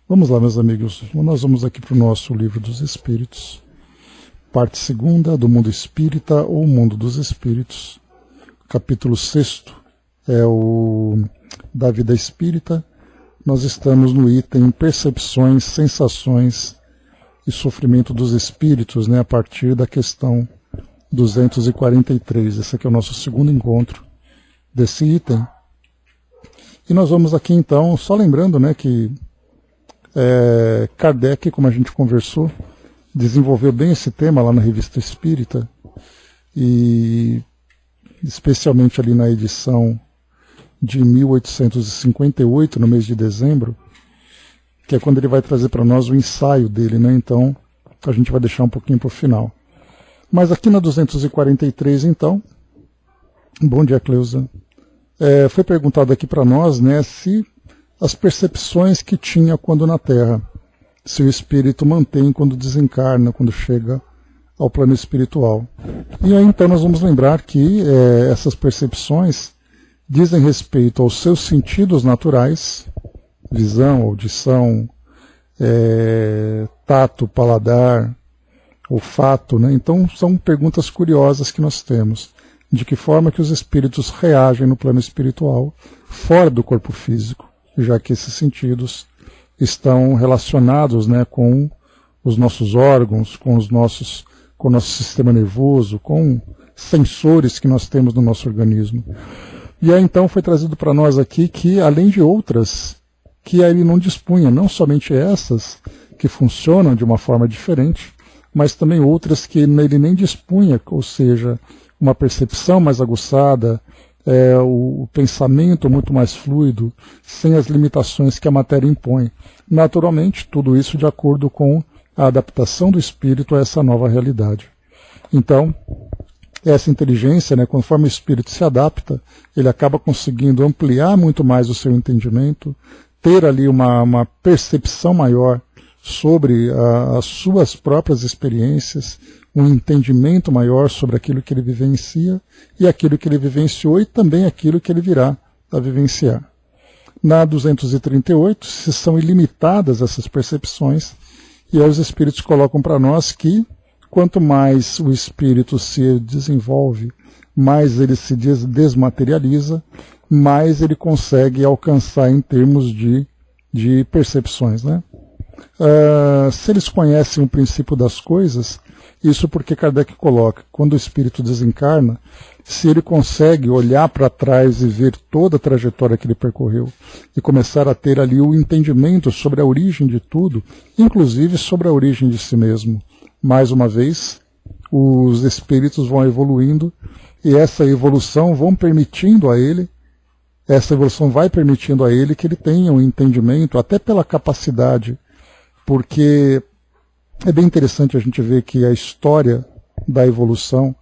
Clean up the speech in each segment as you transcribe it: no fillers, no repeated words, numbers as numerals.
Vamos lá, meus amigos, nós vamos aqui para o nosso Livro dos Espíritos, parte 2 do Mundo Espírita ou Mundo dos Espíritos, capítulo 6 é o da Vida Espírita. Nós estamos no item Percepções, Sensações e Sofrimento dos Espíritos, a partir da questão 243. Esse aqui é o nosso segundo encontro desse item. E nós vamos aqui então, só lembrando que Kardec, como a gente conversou, desenvolveu bem esse tema lá na Revista Espírita, e especialmente ali na edição de 1858, no mês de dezembro, que é quando ele vai trazer para nós o ensaio dele, então a gente vai deixar um pouquinho para o final. Mas aqui na 243, então, bom dia, Cleusa, foi perguntado aqui para nós, se as percepções que tinha quando na Terra, se o espírito mantém quando desencarna, quando chega ao plano espiritual. E aí então nós vamos lembrar que essas percepções dizem respeito aos seus sentidos naturais, visão, audição, tato, paladar, olfato, Então são perguntas curiosas que nós temos. De que forma que os espíritos reagem no plano espiritual, fora do corpo físico, já que esses sentidos estão relacionados com os nossos órgãos, com o nosso sistema nervoso, com sensores que nós temos no nosso organismo. E aí então foi trazido para nós aqui que, além de outras, que ele não dispunha, não somente essas, que funcionam de uma forma diferente, mas também outras que ele nem dispunha, ou seja, uma percepção mais aguçada, o pensamento muito mais fluido, sem as limitações que a matéria impõe. Naturalmente, tudo isso de acordo com a adaptação do espírito a essa nova realidade. Então, essa inteligência, conforme o espírito se adapta, ele acaba conseguindo ampliar muito mais o seu entendimento, ter ali uma percepção maior sobre as suas próprias experiências, um entendimento maior sobre aquilo que ele vivencia e aquilo que ele vivenciou e também aquilo que ele virá a vivenciar. Na 238, se são ilimitadas essas percepções, e aí os espíritos colocam para nós que quanto mais o espírito se desenvolve, mais ele se desmaterializa, mais ele consegue alcançar em termos de percepções. Se eles conhecem o princípio das coisas, isso porque Kardec coloca, quando o espírito desencarna, se ele consegue olhar para trás e ver toda a trajetória que ele percorreu e começar a ter ali o entendimento sobre a origem de tudo, inclusive sobre a origem de si mesmo. Mais uma vez, os espíritos vão evoluindo e essa evolução vai permitindo a ele que ele tenha um entendimento, até pela capacidade, porque é bem interessante a gente ver que a história da evolução,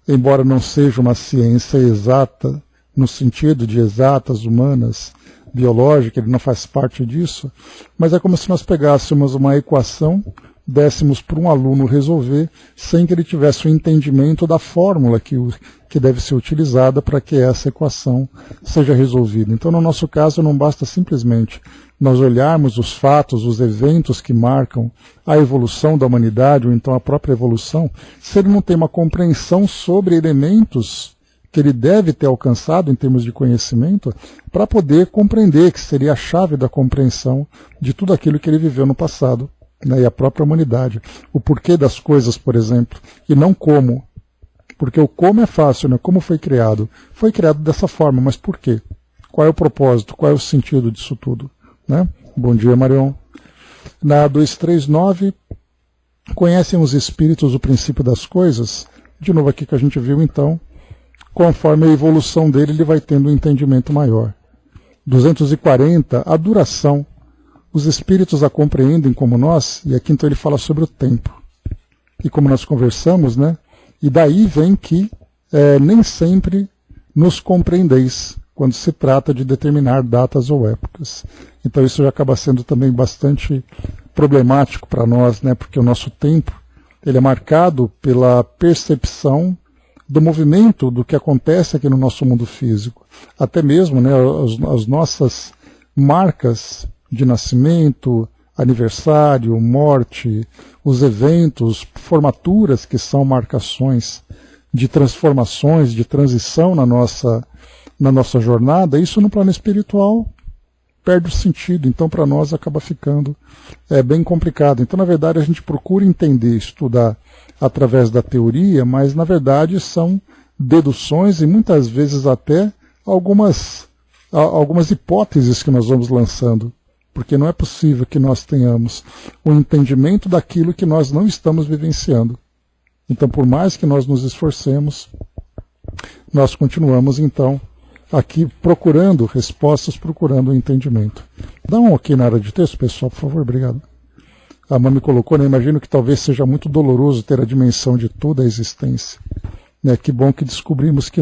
embora não seja uma ciência exata, no sentido de exatas, humanas, biológica, ele não faz parte disso, mas é como se nós pegássemos uma equação, dessemos para um aluno resolver, sem que ele tivesse o entendimento da fórmula que deve ser utilizada para que essa equação seja resolvida. Então, no nosso caso, não basta simplesmente nós olharmos os fatos, os eventos que marcam a evolução da humanidade, ou então a própria evolução, se ele não tem uma compreensão sobre elementos que ele deve ter alcançado em termos de conhecimento, para poder compreender, que seria a chave da compreensão de tudo aquilo que ele viveu no passado, e a própria humanidade. O porquê das coisas, por exemplo, e não como. Porque o como é fácil, como foi criado? Foi criado dessa forma, mas por quê? Qual é o propósito? Qual é o sentido disso tudo? Bom dia, Marion. Na 239, conhecem os espíritos o princípio das coisas? De novo aqui que a gente viu, então, conforme a evolução dele, ele vai tendo um entendimento maior. 240, a duração. Os espíritos a compreendem como nós, e aqui então ele fala sobre o tempo. E como nós conversamos, e daí vem que nem sempre nos compreendeis, quando se trata de determinar datas ou épocas. Então isso já acaba sendo também bastante problemático para nós, porque o nosso tempo ele é marcado pela percepção do movimento do que acontece aqui no nosso mundo físico. Até mesmo as nossas marcas de nascimento, aniversário, morte, os eventos, formaturas que são marcações de transformações, de transição na nossa jornada, isso no plano espiritual perde o sentido, então para nós acaba ficando bem complicado. Então, na verdade, a gente procura entender, estudar através da teoria, mas na verdade são deduções e muitas vezes até algumas hipóteses que nós vamos lançando, porque não é possível que nós tenhamos um entendimento daquilo que nós não estamos vivenciando. Então, por mais que nós nos esforcemos, nós continuamos, então, aqui procurando respostas, procurando entendimento. Dá um ok na área de texto, pessoal, por favor, obrigado. A Mami colocou, né? Imagino que talvez seja muito doloroso ter a dimensão de toda a existência. Né? Que bom que descobrimos que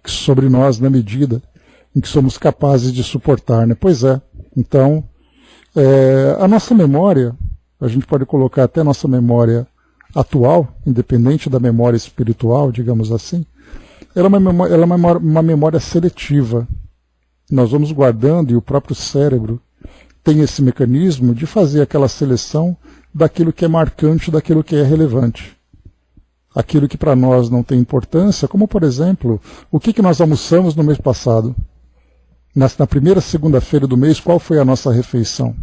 sobre nós, na medida em que somos capazes de suportar. Né? Pois é, então, a nossa memória, a gente pode colocar até a nossa memória atual, independente da memória espiritual, digamos assim, ela é uma memória seletiva. Nós vamos guardando, e o próprio cérebro tem esse mecanismo de fazer aquela seleção daquilo que é marcante, daquilo que é relevante. Aquilo que para nós não tem importância, como por exemplo, o que nós almoçamos no mês passado? Na primeira segunda-feira do mês, qual foi a nossa refeição?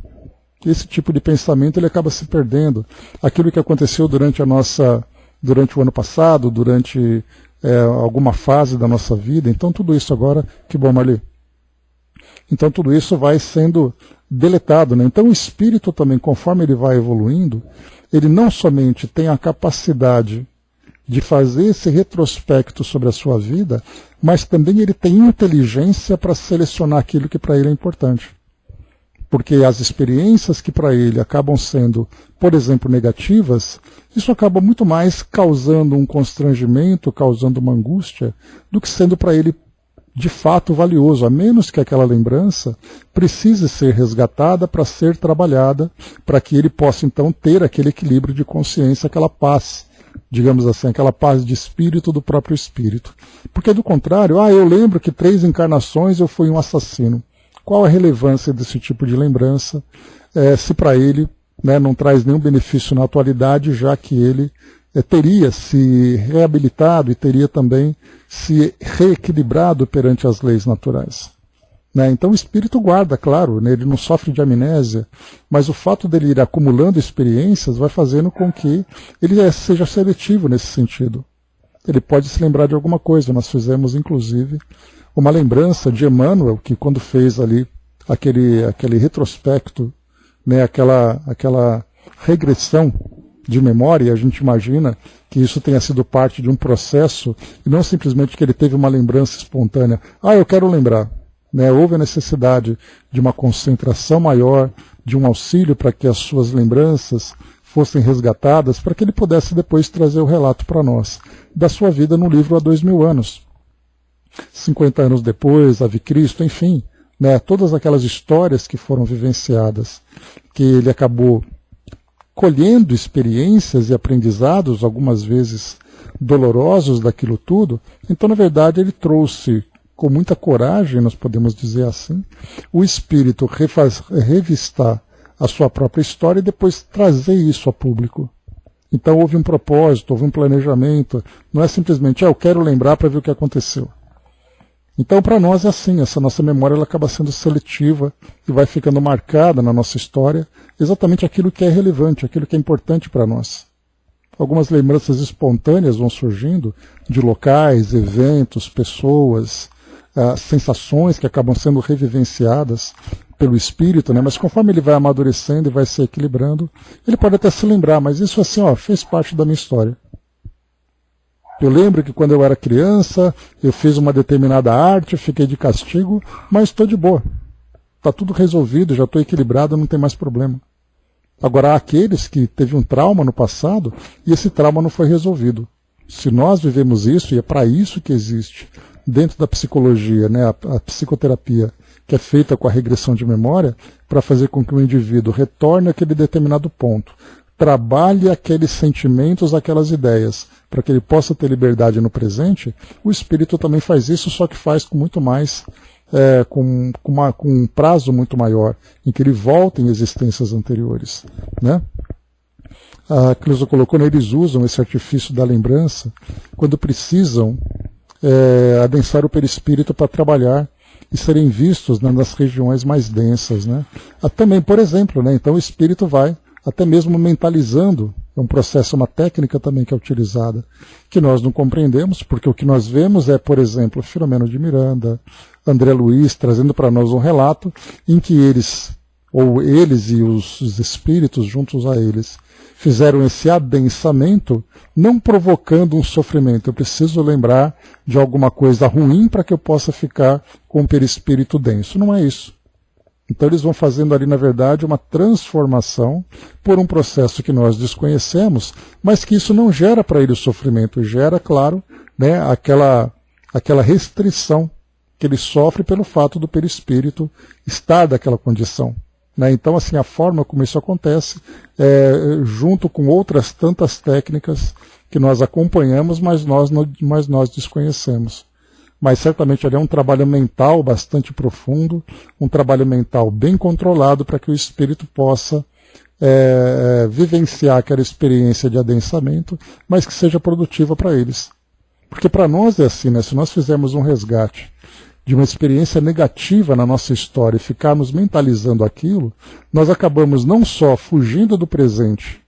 Esse tipo de pensamento ele acaba se perdendo. Aquilo que aconteceu durante o ano passado, durante alguma fase da nossa vida. Então tudo isso agora, que bom, Marli. Então tudo isso vai sendo deletado, né? Então o espírito também, conforme ele vai evoluindo, ele não somente tem a capacidade de fazer esse retrospecto sobre a sua vida, mas também ele tem inteligência para selecionar aquilo que para ele é importante. Porque as experiências que para ele acabam sendo, por exemplo, negativas, isso acaba muito mais causando um constrangimento, causando uma angústia, do que sendo para ele de fato valioso, a menos que aquela lembrança precise ser resgatada para ser trabalhada, para que ele possa então ter aquele equilíbrio de consciência, aquela paz, digamos assim, aquela paz de espírito do próprio espírito. Porque do contrário, eu lembro que 3 encarnações eu fui um assassino. Qual a relevância desse tipo de lembrança, se para ele não traz nenhum benefício na atualidade, já que ele teria se reabilitado e teria também se reequilibrado perante as leis naturais. Então o espírito guarda, claro, ele não sofre de amnésia, mas o fato dele ir acumulando experiências vai fazendo com que ele seja seletivo nesse sentido. Ele pode se lembrar de alguma coisa. Nós fizemos, inclusive, uma lembrança de Emmanuel, que quando fez ali aquele retrospecto, aquela regressão de memória, a gente imagina que isso tenha sido parte de um processo, e não simplesmente que ele teve uma lembrança espontânea. Eu quero lembrar. Houve a necessidade de uma concentração maior, de um auxílio para que as suas lembranças fossem resgatadas, para que ele pudesse depois trazer o relato para nós da sua vida no livro há 2000 anos. 50 anos depois, Ave Cristo, enfim, todas aquelas histórias que foram vivenciadas, que ele acabou colhendo experiências e aprendizados, algumas vezes dolorosos daquilo tudo. Então, na verdade, ele trouxe com muita coragem, nós podemos dizer assim, o espírito revistar a sua própria história e depois trazer isso a público. Então houve um propósito, houve um planejamento, não é simplesmente, eu quero lembrar para ver o que aconteceu. Então para nós é assim, essa nossa memória ela acaba sendo seletiva e vai ficando marcada na nossa história exatamente aquilo que é relevante, aquilo que é importante para nós. Algumas lembranças espontâneas vão surgindo de locais, eventos, pessoas, sensações que acabam sendo revivenciadas pelo espírito, mas conforme ele vai amadurecendo e vai se equilibrando, ele pode até se lembrar, mas isso assim, fez parte da minha história. Eu lembro que quando eu era criança, eu fiz uma determinada arte, eu fiquei de castigo, mas estou de boa. Está tudo resolvido, já estou equilibrado, não tem mais problema. Agora há aqueles que teve um trauma no passado e esse trauma não foi resolvido. Se nós vivemos isso, e é para isso que existe dentro da psicologia, a psicoterapia, que é feita com a regressão de memória, para fazer com que o indivíduo retorne àquele determinado ponto, trabalhe aqueles sentimentos, aquelas ideias, para que ele possa ter liberdade no presente. O espírito também faz isso, só que faz com muito mais com um prazo muito maior, em que ele volta em existências anteriores, né? A Cleusa colocou, né, eles usam esse artifício da lembrança quando precisam adensar o perispírito para trabalhar e serem vistos, né, nas regiões mais densas, né? Também, por exemplo, né, então o espírito vai até mesmo mentalizando, é um processo, uma técnica também que é utilizada, que nós não compreendemos, porque o que nós vemos é, por exemplo, Filomeno de Miranda, André Luiz, trazendo para nós um relato em que eles e os espíritos juntos a eles, fizeram esse adensamento, não provocando um sofrimento. Eu preciso lembrar de alguma coisa ruim para que eu possa ficar com o perispírito denso. Não é isso. Então eles vão fazendo ali, na verdade, uma transformação por um processo que nós desconhecemos, mas que isso não gera para ele o sofrimento, gera, claro, né, aquela restrição que ele sofre pelo fato do perispírito estar daquela condição. Né? Então, assim, a forma como isso acontece, junto com outras tantas técnicas que nós acompanhamos, mas nós desconhecemos. Mas certamente ali é um trabalho mental bastante profundo, um trabalho mental bem controlado para que o espírito possa vivenciar aquela experiência de adensamento, mas que seja produtiva para eles. Porque para nós é assim, né? Se nós fizermos um resgate de uma experiência negativa na nossa história e ficarmos mentalizando aquilo, nós acabamos não só fugindo do presente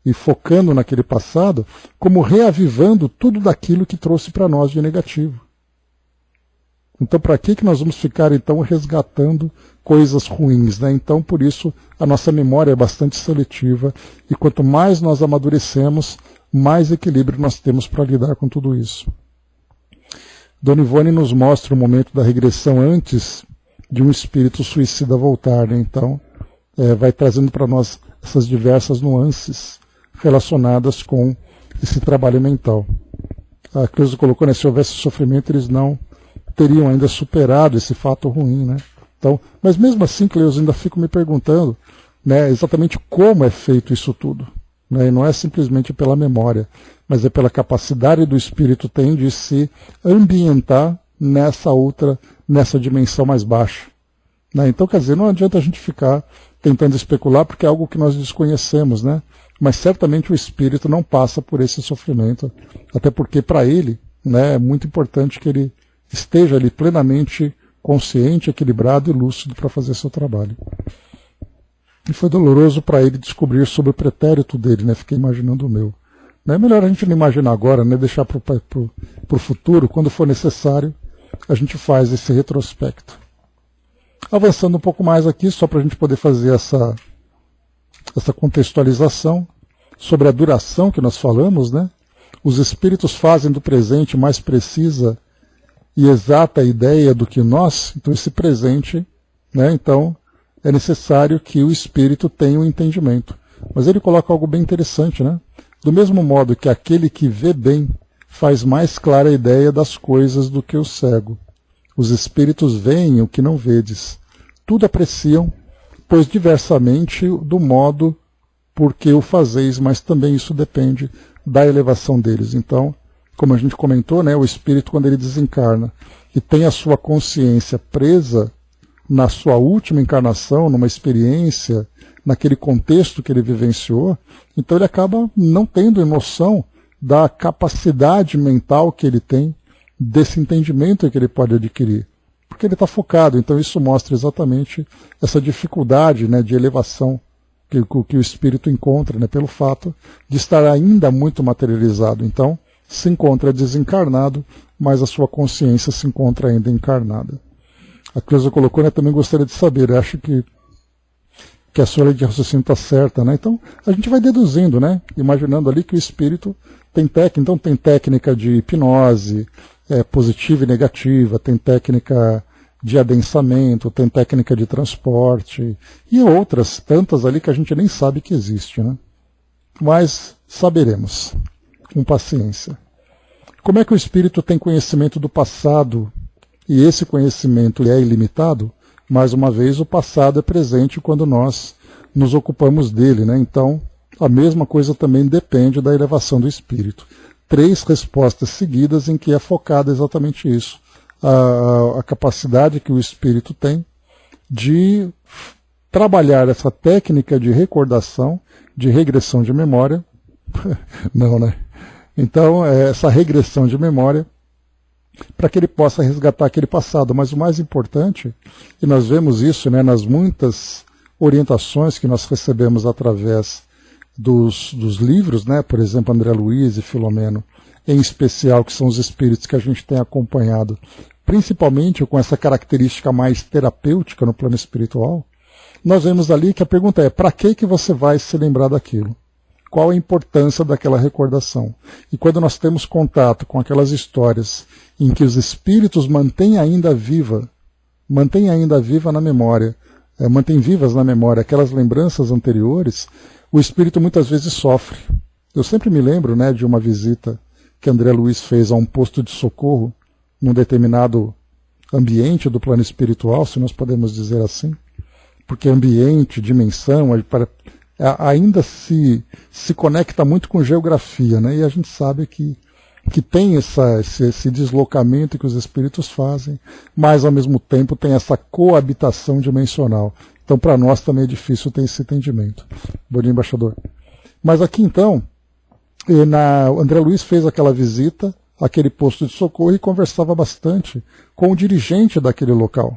e focando naquele passado, como reavivando tudo daquilo que trouxe para nós de negativo. Então, para que nós vamos ficar, então, resgatando coisas ruins, né? Então, por isso, a nossa memória é bastante seletiva, e quanto mais nós amadurecemos, mais equilíbrio nós temos para lidar com tudo isso. Dona Ivone nos mostra o momento da regressão antes de um espírito suicida voltar, né? Então, vai trazendo para nós essas diversas nuances relacionadas com esse trabalho mental. A Cleusa colocou, né, se houvesse sofrimento, eles não teriam ainda superado esse fato ruim, né? Então, mas mesmo assim, Cleusa, ainda fico me perguntando, né, exatamente como é feito isso tudo. Né? E não é simplesmente pela memória, mas é pela capacidade do espírito tem de se ambientar nessa dimensão mais baixa. Né? Então, quer dizer, não adianta a gente ficar tentando especular, porque é algo que nós desconhecemos, né? Mas certamente o espírito não passa por esse sofrimento, até porque para ele, né, é muito importante que ele esteja ali plenamente consciente, equilibrado e lúcido para fazer seu trabalho. E foi doloroso para ele descobrir sobre o pretérito dele, né? Fiquei imaginando o meu. É melhor a gente não imaginar agora, né? Deixar para o futuro, quando for necessário, a gente faz esse retrospecto. Avançando um pouco mais aqui, só para a gente poder fazer essa contextualização sobre a duração que nós falamos, né? Os espíritos fazem do presente mais precisa e exata ideia do que nós, então esse presente, né? Então é necessário que o espírito tenha um entendimento. Mas ele coloca algo bem interessante, né? Do mesmo modo que aquele que vê bem faz mais clara a ideia das coisas do que o cego. Os espíritos veem o que não vedes. Tudo apreciam, pois diversamente do modo por que o fazeis, mas também isso depende da elevação deles. Então, como a gente comentou, né, o espírito, quando ele desencarna e tem a sua consciência presa na sua última encarnação, numa experiência, naquele contexto que ele vivenciou, então ele acaba não tendo noção da capacidade mental que ele tem, desse entendimento que ele pode adquirir, porque ele está focado. Então isso mostra exatamente essa dificuldade, né, de elevação que o espírito encontra, né, pelo fato de estar ainda muito materializado. Então se encontra desencarnado, mas a sua consciência se encontra ainda encarnada. A Cleusa colocou, né, também gostaria de saber, acho que a sua lei de raciocínio está certa, né? Então a gente vai deduzindo, né, imaginando ali que o espírito tem técnica, então tem técnica de hipnose, positiva e negativa, tem técnica de adensamento, tem técnica de transporte e outras tantas ali que a gente nem sabe que existe, né? Mas saberemos, com paciência. Como é que o espírito tem conhecimento do passado e esse conhecimento é ilimitado? Mais uma vez, o passado é presente quando nós nos ocupamos dele, né? Então, a mesma coisa também depende da elevação do espírito. 3 respostas seguidas em que é focada exatamente isso. a capacidade que o espírito tem de trabalhar essa técnica de recordação, de regressão de memória. Não, né? Então, essa regressão de memória, para que ele possa resgatar aquele passado. Mas o mais importante, e nós vemos isso, né, nas muitas orientações que nós recebemos através dos livros, né, por exemplo, André Luiz e Filomeno, em especial, que são os espíritos que a gente tem acompanhado, principalmente com essa característica mais terapêutica no plano espiritual, nós vemos ali que a pergunta é: para que você vai se lembrar daquilo? Qual a importância daquela recordação? E quando nós temos contato com aquelas histórias em que os espíritos mantêm ainda viva na memória, mantêm vivas na memória aquelas lembranças anteriores, o espírito muitas vezes sofre. Eu sempre me lembro, né, de uma visita que André Luiz fez a um posto de socorro num determinado ambiente do plano espiritual, se nós podemos dizer assim, porque ambiente, dimensão, ainda se conecta muito com geografia, né? E a gente sabe que tem esse deslocamento que os espíritos fazem, mas ao mesmo tempo tem essa coabitação dimensional. Então para nós também é difícil ter esse entendimento. Bom dia, embaixador. Mas aqui então, André Luiz fez aquela visita àquele posto de socorro e conversava bastante com o dirigente daquele local.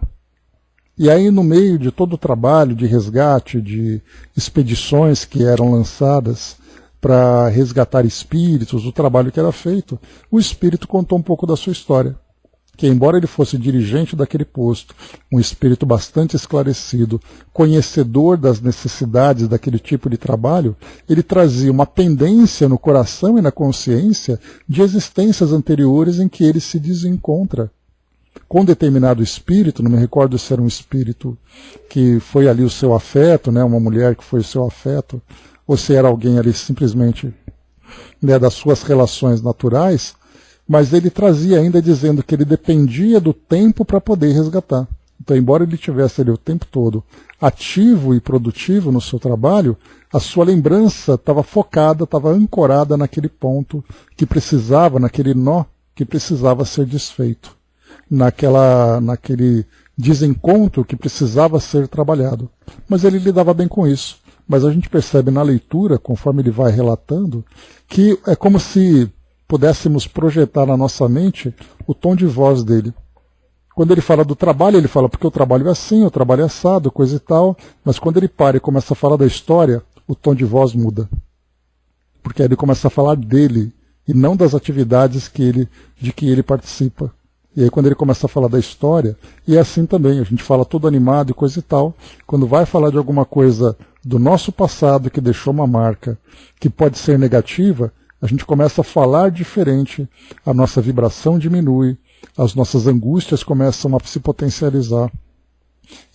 E aí, no meio de todo o trabalho de resgate, de expedições que eram lançadas para resgatar espíritos, o trabalho que era feito, o espírito contou um pouco da sua história. Que embora ele fosse dirigente daquele posto, um espírito bastante esclarecido, conhecedor das necessidades daquele tipo de trabalho, ele trazia uma pendência no coração e na consciência de existências anteriores em que ele se desencontra com determinado espírito. Não me recordo se era um espírito que foi ali o seu afeto, né, uma mulher que foi o seu afeto, ou se era alguém ali simplesmente, né, das suas relações naturais, mas ele trazia ainda dizendo que ele dependia do tempo para poder resgatar. Então, embora ele tivesse ali o tempo todo ativo e produtivo no seu trabalho, a sua lembrança estava focada, estava ancorada naquele ponto que precisava, naquele nó que precisava ser desfeito, naquele desencontro que precisava ser trabalhado. Mas ele lidava bem com isso. Mas a gente percebe na leitura, conforme ele vai relatando, que é como se pudéssemos projetar na nossa mente o tom de voz dele. Quando ele fala do trabalho, ele fala porque o trabalho é assim, o trabalho é assado, coisa e tal, mas quando ele para e começa a falar da história, o tom de voz muda. Porque aí ele começa a falar dele e não das atividades de que ele participa. E aí quando ele começa a falar da história, e é assim também, a gente fala todo animado e coisa e tal, quando vai falar de alguma coisa do nosso passado que deixou uma marca, que pode ser negativa, a gente começa a falar diferente, a nossa vibração diminui, as nossas angústias começam a se potencializar.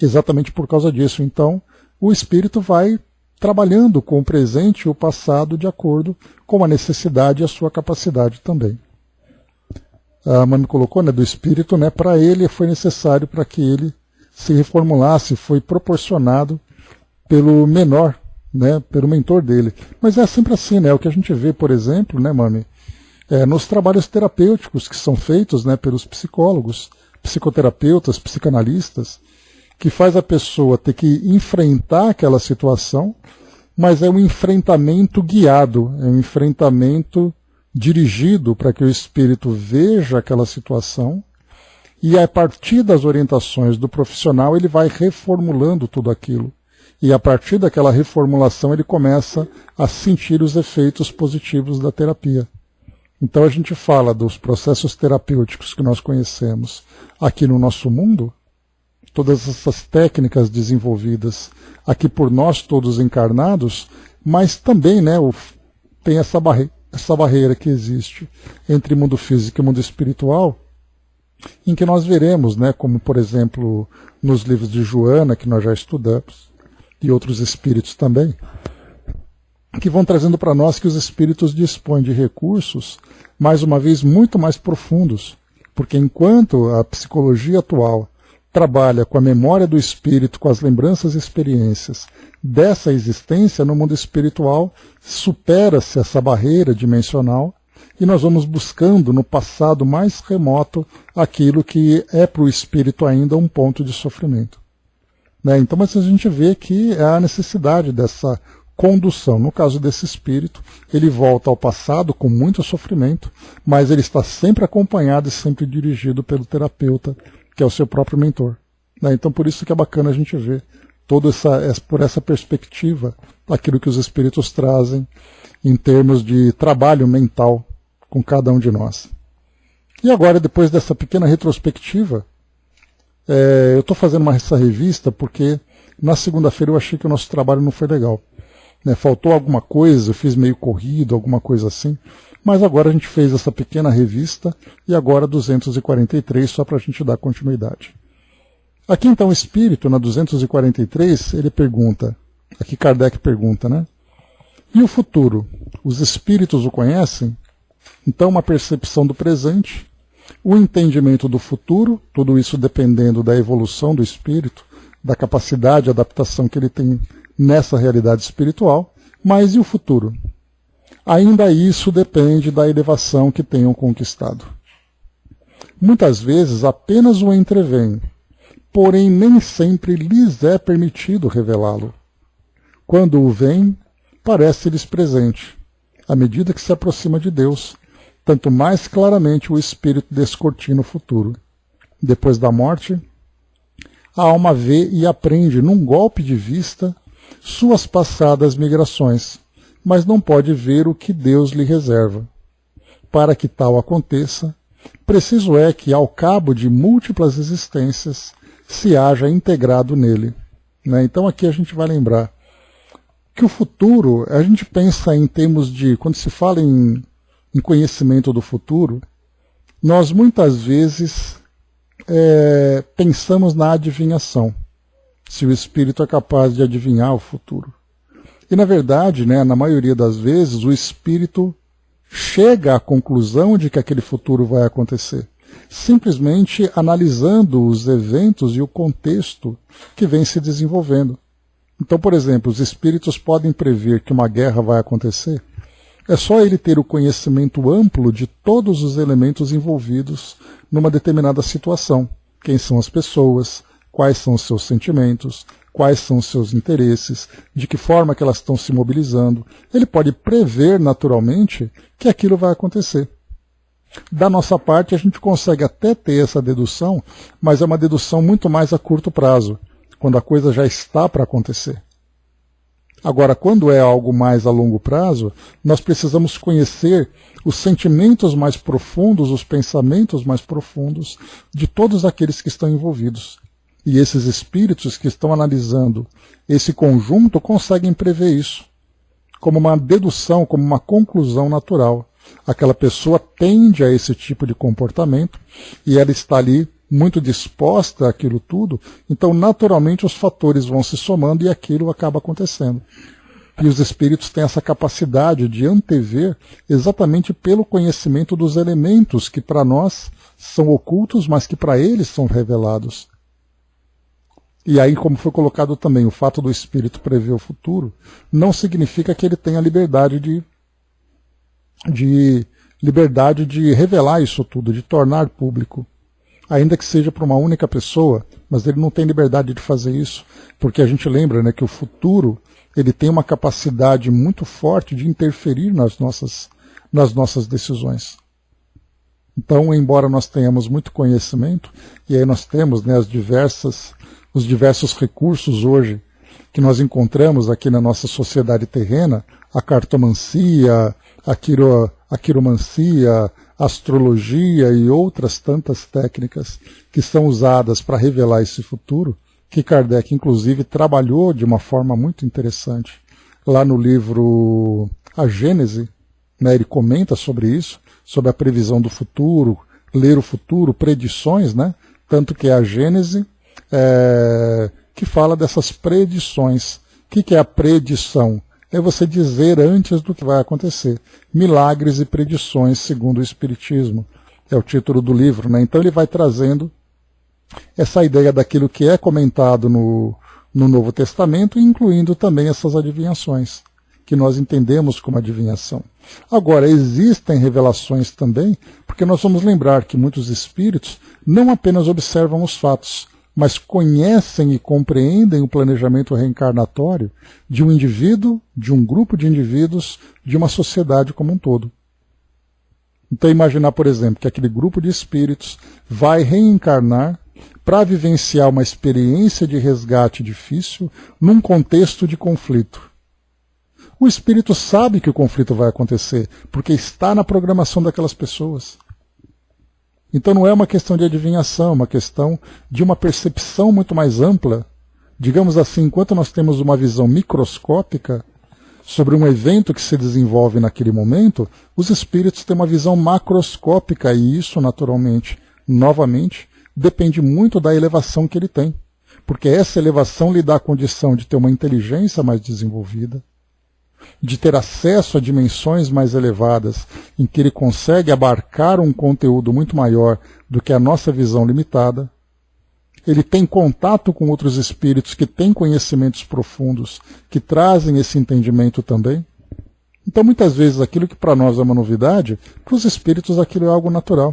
Exatamente por causa disso. Então, o espírito vai trabalhando com o presente e o passado de acordo com a necessidade e a sua capacidade também. A mãe me colocou, né, do espírito, né, para ele foi necessário para que ele se reformulasse, foi proporcionado pelo menor, né, pelo mentor dele. Mas é sempre assim, né, o que a gente vê, por exemplo, né, Mami, nos trabalhos terapêuticos que são feitos, né, pelos psicólogos, psicoterapeutas, psicanalistas, que faz a pessoa ter que enfrentar aquela situação, mas é um enfrentamento guiado, é um enfrentamento dirigido para que o espírito veja aquela situação e a partir das orientações do profissional ele vai reformulando tudo aquilo. E a partir daquela reformulação ele começa a sentir os efeitos positivos da terapia. Então a gente fala dos processos terapêuticos que nós conhecemos aqui no nosso mundo, todas essas técnicas desenvolvidas aqui por nós todos encarnados, mas também, né, tem essa barreira que existe entre mundo físico e mundo espiritual, em que nós veremos, né, como por exemplo nos livros de Joana, que nós já estudamos, e outros espíritos também, que vão trazendo para nós que os espíritos dispõem de recursos, mais uma vez, muito mais profundos, porque enquanto a psicologia atual trabalha com a memória do espírito, com as lembranças e experiências dessa existência, no mundo espiritual supera-se essa barreira dimensional e nós vamos buscando no passado mais remoto aquilo que é para o espírito ainda um ponto de sofrimento. Né? Então, mas a gente vê que há a necessidade dessa condução. No caso desse espírito, ele volta ao passado com muito sofrimento, mas ele está sempre acompanhado e sempre dirigido pelo terapeuta, que é o seu próprio mentor. Né? Então, por isso que é bacana a gente ver por essa perspectiva, aquilo que os espíritos trazem em termos de trabalho mental com cada um de nós. E agora, depois dessa pequena retrospectiva, eu estou fazendo essa revista porque na segunda-feira eu achei que o nosso trabalho não foi legal. Né? Faltou alguma coisa, eu fiz meio corrido, alguma coisa assim, mas agora a gente fez essa pequena revista e agora 243, só para a gente dar continuidade. Aqui então o espírito, na 243, ele pergunta, aqui Kardec pergunta, né? E o futuro? Os espíritos o conhecem? Então uma percepção do presente, o entendimento do futuro, tudo isso dependendo da evolução do espírito, da capacidade de adaptação que ele tem nessa realidade espiritual, mas e o futuro? Ainda isso depende da elevação que tenham conquistado. Muitas vezes apenas o entreveem, porém nem sempre lhes é permitido revelá-lo. Quando o veem, parece-lhes presente. À medida que se aproxima de Deus, tanto mais claramente o espírito descortina o futuro. Depois da morte, a alma vê e aprende num golpe de vista suas passadas migrações, mas não pode ver o que Deus lhe reserva. Para que tal aconteça, preciso é que, ao cabo de múltiplas existências, se haja integrado nele. Né? Então aqui a gente vai lembrar que o futuro, a gente pensa em termos de, quando se fala em conhecimento do futuro, nós muitas vezes pensamos na adivinhação, se o espírito é capaz de adivinhar o futuro. E na verdade, né, na maioria das vezes, o espírito chega à conclusão de que aquele futuro vai acontecer, simplesmente analisando os eventos e o contexto que vem se desenvolvendo. Então, por exemplo, os espíritos podem prever que uma guerra vai acontecer. É só ele ter o conhecimento amplo de todos os elementos envolvidos numa determinada situação. Quem são as pessoas, quais são os seus sentimentos, quais são os seus interesses, de que forma que elas estão se mobilizando. Ele pode prever naturalmente que aquilo vai acontecer. Da nossa parte, a gente consegue até ter essa dedução, mas é uma dedução muito mais a curto prazo, quando a coisa já está para acontecer. Agora, quando é algo mais a longo prazo, nós precisamos conhecer os sentimentos mais profundos, os pensamentos mais profundos de todos aqueles que estão envolvidos. E esses espíritos que estão analisando esse conjunto conseguem prever isso, como uma dedução, como uma conclusão natural. Aquela pessoa tende a esse tipo de comportamento e ela está ali muito disposta àquilo tudo, então naturalmente os fatores vão se somando e aquilo acaba acontecendo. E os espíritos têm essa capacidade de antever exatamente pelo conhecimento dos elementos que para nós são ocultos, mas que para eles são revelados. E aí, como foi colocado também, o fato do espírito prever o futuro não significa que ele tenha liberdade de revelar isso tudo, de tornar público. Ainda que seja para uma única pessoa, mas ele não tem liberdade de fazer isso, porque a gente lembra, né, que o futuro ele tem uma capacidade muito forte de interferir nas nossas decisões. Então, embora nós tenhamos muito conhecimento, e aí nós temos, né, os diversos recursos hoje que nós encontramos aqui na nossa sociedade terrena, a cartomancia, a quiromancia, a astrologia e outras tantas técnicas que são usadas para revelar esse futuro, que Kardec inclusive trabalhou de uma forma muito interessante. Lá no livro A Gênese, né, ele comenta sobre isso, sobre a previsão do futuro, ler o futuro, predições, né, tanto que é a Gênese que fala dessas predições. O que é a predição? É você dizer antes do que vai acontecer. Milagres e predições segundo o Espiritismo. É o título do livro, né? Então ele vai trazendo essa ideia daquilo que é comentado no Novo Testamento, incluindo também essas adivinhações, que nós entendemos como adivinhação. Agora, existem revelações também, porque nós vamos lembrar que muitos espíritos não apenas observam os fatos, mas conhecem e compreendem o planejamento reencarnatório de um indivíduo, de um grupo de indivíduos, de uma sociedade como um todo. Então imaginar, por exemplo, que aquele grupo de espíritos vai reencarnar para vivenciar uma experiência de resgate difícil num contexto de conflito. O espírito sabe que o conflito vai acontecer, porque está na programação daquelas pessoas. Então não é uma questão de adivinhação, é uma questão de uma percepção muito mais ampla. Digamos assim, enquanto nós temos uma visão microscópica sobre um evento que se desenvolve naquele momento, os espíritos têm uma visão macroscópica, e isso, naturalmente, novamente, depende muito da elevação que ele tem. Porque essa elevação lhe dá a condição de ter uma inteligência mais desenvolvida, de ter acesso a dimensões mais elevadas, em que ele consegue abarcar um conteúdo muito maior do que a nossa visão limitada. Ele tem contato com outros espíritos que têm conhecimentos profundos, que trazem esse entendimento também. Então, muitas vezes, aquilo que para nós é uma novidade, para os espíritos aquilo é algo natural.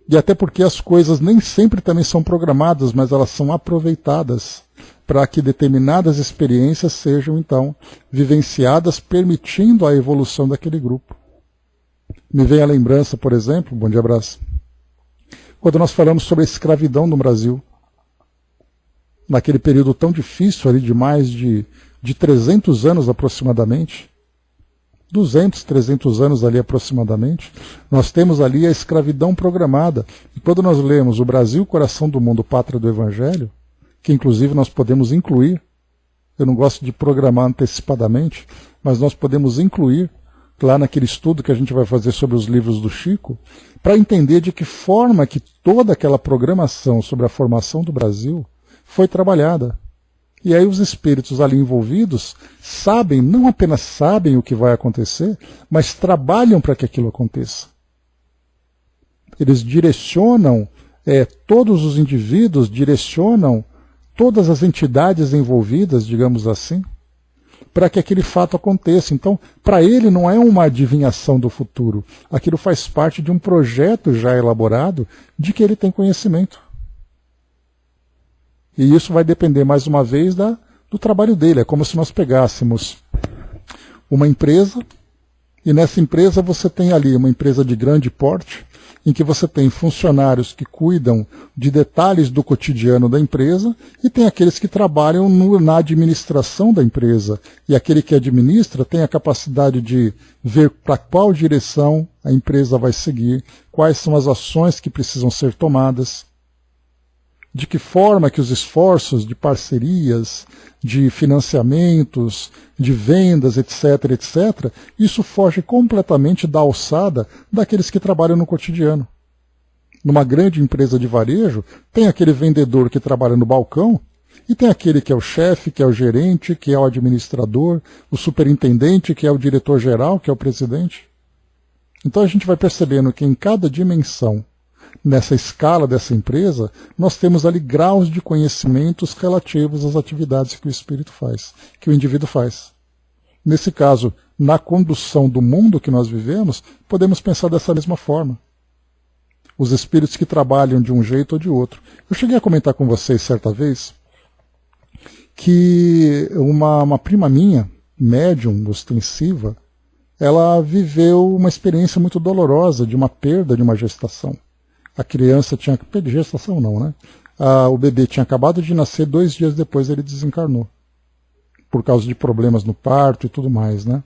E até porque as coisas nem sempre também são programadas, mas elas são aproveitadas para que determinadas experiências sejam, então, vivenciadas, permitindo a evolução daquele grupo. Me vem a lembrança, por exemplo, bom dia, abraço, quando nós falamos sobre a escravidão no Brasil, naquele período tão difícil ali de mais de 300 anos aproximadamente, 200, 300 anos ali aproximadamente, nós temos ali a escravidão programada. E quando nós lemos o Brasil, coração do mundo, pátria do Evangelho, que inclusive nós podemos incluir, eu não gosto de programar antecipadamente, mas nós podemos incluir lá naquele estudo que a gente vai fazer sobre os livros do Chico, para entender de que forma que toda aquela programação sobre a formação do Brasil foi trabalhada. E aí os espíritos ali envolvidos sabem, não apenas sabem o que vai acontecer, mas trabalham para que aquilo aconteça. Eles direcionam, todos os indivíduos direcionam todas as entidades envolvidas, digamos assim, para que aquele fato aconteça. Então, para ele não é uma adivinhação do futuro. Aquilo faz parte de um projeto já elaborado de que ele tem conhecimento. E isso vai depender, mais uma vez, do trabalho dele. É como se nós pegássemos uma empresa, e nessa empresa você tem ali uma empresa de grande porte, em que você tem funcionários que cuidam de detalhes do cotidiano da empresa, e tem aqueles que trabalham na administração da empresa. E aquele que administra tem a capacidade de ver para qual direção a empresa vai seguir, quais são as ações que precisam ser tomadas, de que forma que os esforços de parcerias, de financiamentos, de vendas, etc., etc., isso foge completamente da alçada daqueles que trabalham no cotidiano. Numa grande empresa de varejo, tem aquele vendedor que trabalha no balcão, e tem aquele que é o chefe, que é o gerente, que é o administrador, o superintendente, que é o diretor-geral, que é o presidente. Então a gente vai percebendo que em cada dimensão, nessa escala dessa empresa, nós temos ali graus de conhecimentos relativos às atividades que o espírito faz, que o indivíduo faz. Nesse caso, na condução do mundo que nós vivemos, podemos pensar dessa mesma forma. Os espíritos que trabalham de um jeito ou de outro. Eu cheguei a comentar com vocês certa vez que uma prima minha, médium ostensiva, ela viveu uma experiência muito dolorosa de uma perda de uma gestação. A criança tinha... Gestação não, né? O bebê tinha acabado de nascer, 2 dias depois ele desencarnou. Por causa de problemas no parto e tudo mais, né?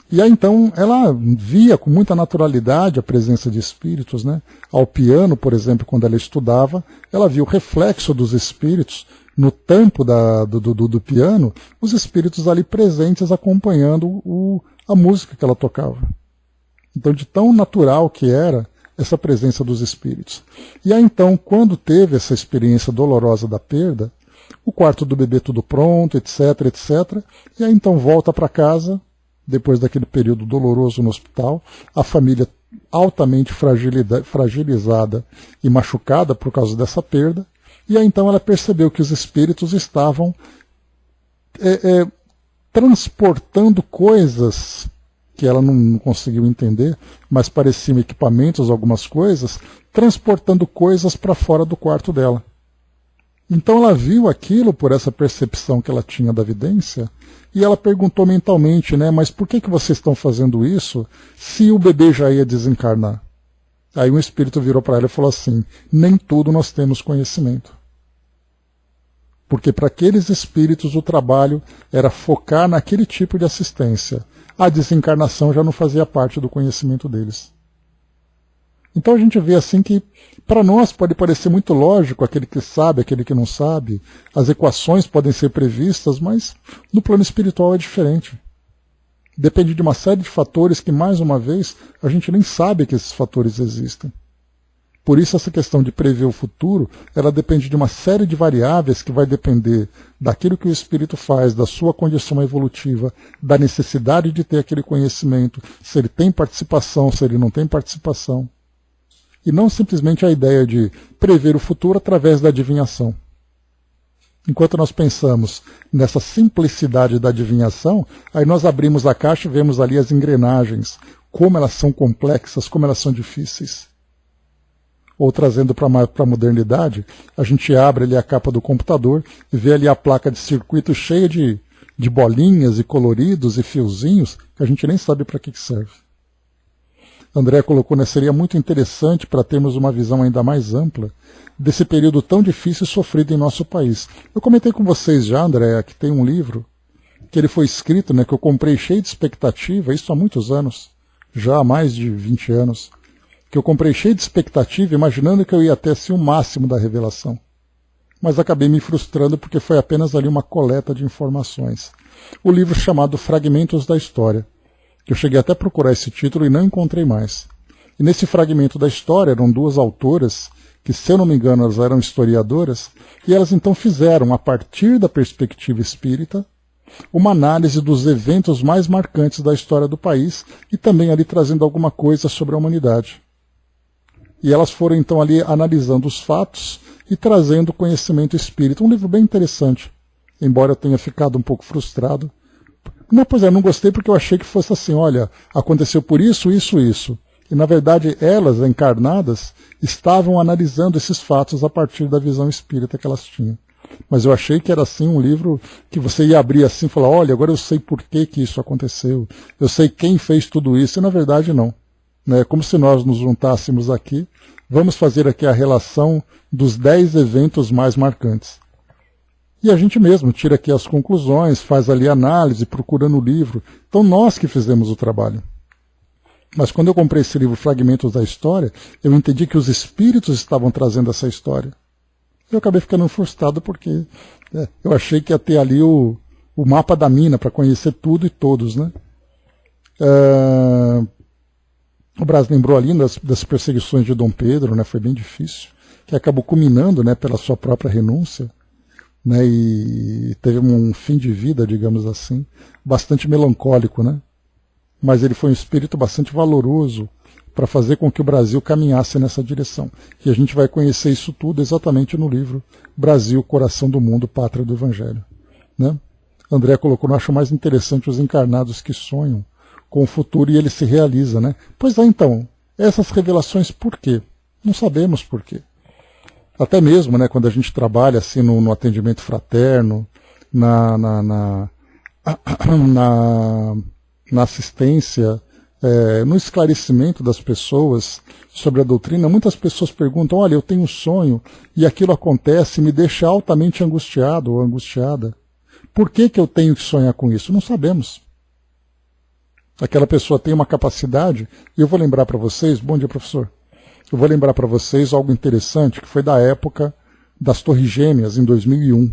E aí então ela via com muita naturalidade a presença de espíritos, né? Ao piano, por exemplo, quando ela estudava, ela via o reflexo dos espíritos no tampo do piano, os espíritos ali presentes acompanhando a música que ela tocava. Então, de tão natural que era essa presença dos espíritos. E aí então, quando teve essa experiência dolorosa da perda, o quarto do bebê tudo pronto, etc, etc, e aí então volta para casa, depois daquele período doloroso no hospital, a família altamente fragilizada e machucada por causa dessa perda, e aí então ela percebeu que os espíritos estavam transportando coisas que ela não conseguiu entender, mas pareciam equipamentos, algumas coisas, transportando coisas para fora do quarto dela. Então ela viu aquilo por essa percepção que ela tinha da vidência, e ela perguntou mentalmente, né, mas por que vocês estão fazendo isso se o bebê já ia desencarnar? Aí um espírito virou para ela e falou assim, nem tudo nós temos conhecimento. Porque para aqueles espíritos o trabalho era focar naquele tipo de assistência. A desencarnação já não fazia parte do conhecimento deles. Então a gente vê assim que para nós pode parecer muito lógico aquele que sabe, aquele que não sabe. As equações podem ser previstas, mas no plano espiritual é diferente. Depende de uma série de fatores que, mais uma vez, a gente nem sabe que esses fatores existem. Por isso essa questão de prever o futuro, ela depende de uma série de variáveis que vai depender daquilo que o espírito faz, da sua condição evolutiva, da necessidade de ter aquele conhecimento, se ele tem participação, se ele não tem participação. E não simplesmente a ideia de prever o futuro através da adivinhação. Enquanto nós pensamos nessa simplicidade da adivinhação, aí nós abrimos a caixa e vemos ali as engrenagens, como elas são complexas, como elas são difíceis. Ou trazendo para a modernidade, a gente abre ali a capa do computador e vê ali a placa de circuito cheia de bolinhas e coloridos e fiozinhos que a gente nem sabe para que serve. André colocou, né, seria muito interessante para termos uma visão ainda mais ampla desse período tão difícil e sofrido em nosso país. Eu comentei com vocês já, André, que tem um livro que ele foi escrito, né, que eu comprei cheio de expectativa, isso há muitos anos, já há mais de 20 anos, que eu comprei cheio de expectativa, imaginando que eu ia ter assim, o máximo da revelação. Mas acabei me frustrando porque foi apenas ali uma coleta de informações. O livro chamado Fragmentos da História. Eu cheguei até a procurar esse título e não encontrei mais. E nesse fragmento da história eram duas autoras, que se eu não me engano elas eram historiadoras, e elas então fizeram, a partir da perspectiva espírita, uma análise dos eventos mais marcantes da história do país e também ali trazendo alguma coisa sobre a humanidade. E elas foram então ali analisando os fatos e trazendo conhecimento espírita. Um livro bem interessante, embora eu tenha ficado um pouco frustrado. Não, pois é, não gostei porque eu achei que fosse assim, olha, aconteceu por isso, isso, isso. E na verdade elas, encarnadas, estavam analisando esses fatos a partir da visão espírita que elas tinham. Mas eu achei que era assim um livro que você ia abrir assim e falar, olha, agora eu sei por que isso aconteceu, eu sei quem fez tudo isso, e na verdade não. É como se nós nos juntássemos aqui, vamos fazer aqui a relação dos 10 eventos mais marcantes. E a gente mesmo tira aqui as conclusões, faz ali análise, procura no livro. Então nós que fizemos o trabalho. Mas quando eu comprei esse livro Fragmentos da História, eu entendi que os espíritos estavam trazendo essa história. Eu acabei ficando frustrado porque eu achei que ia ter ali o mapa da mina para conhecer tudo e todos, né? O Brasil lembrou ali das perseguições de Dom Pedro, né? Foi bem difícil, que acabou culminando, né, pela sua própria renúncia. Né, e teve um fim de vida, digamos assim, bastante melancólico, né? Mas ele foi um espírito bastante valoroso para fazer com que o Brasil caminhasse nessa direção. E a gente vai conhecer isso tudo exatamente no livro Brasil, Coração do Mundo, Pátria do Evangelho. Né? André colocou, não acho mais interessante os encarnados que sonham com o futuro e ele se realiza. Né? Pois é, então, essas revelações por quê? Não sabemos por quê. Até mesmo, né, quando a gente trabalha assim no atendimento fraterno, na assistência, no esclarecimento das pessoas sobre a doutrina, muitas pessoas perguntam, olha, eu tenho um sonho e aquilo acontece e me deixa altamente angustiado ou angustiada. Por que eu tenho que sonhar com isso? Não sabemos. Aquela pessoa tem uma capacidade, e eu vou lembrar para vocês, bom dia professor, eu vou lembrar para vocês algo interessante que foi da época das Torres Gêmeas, em 2001.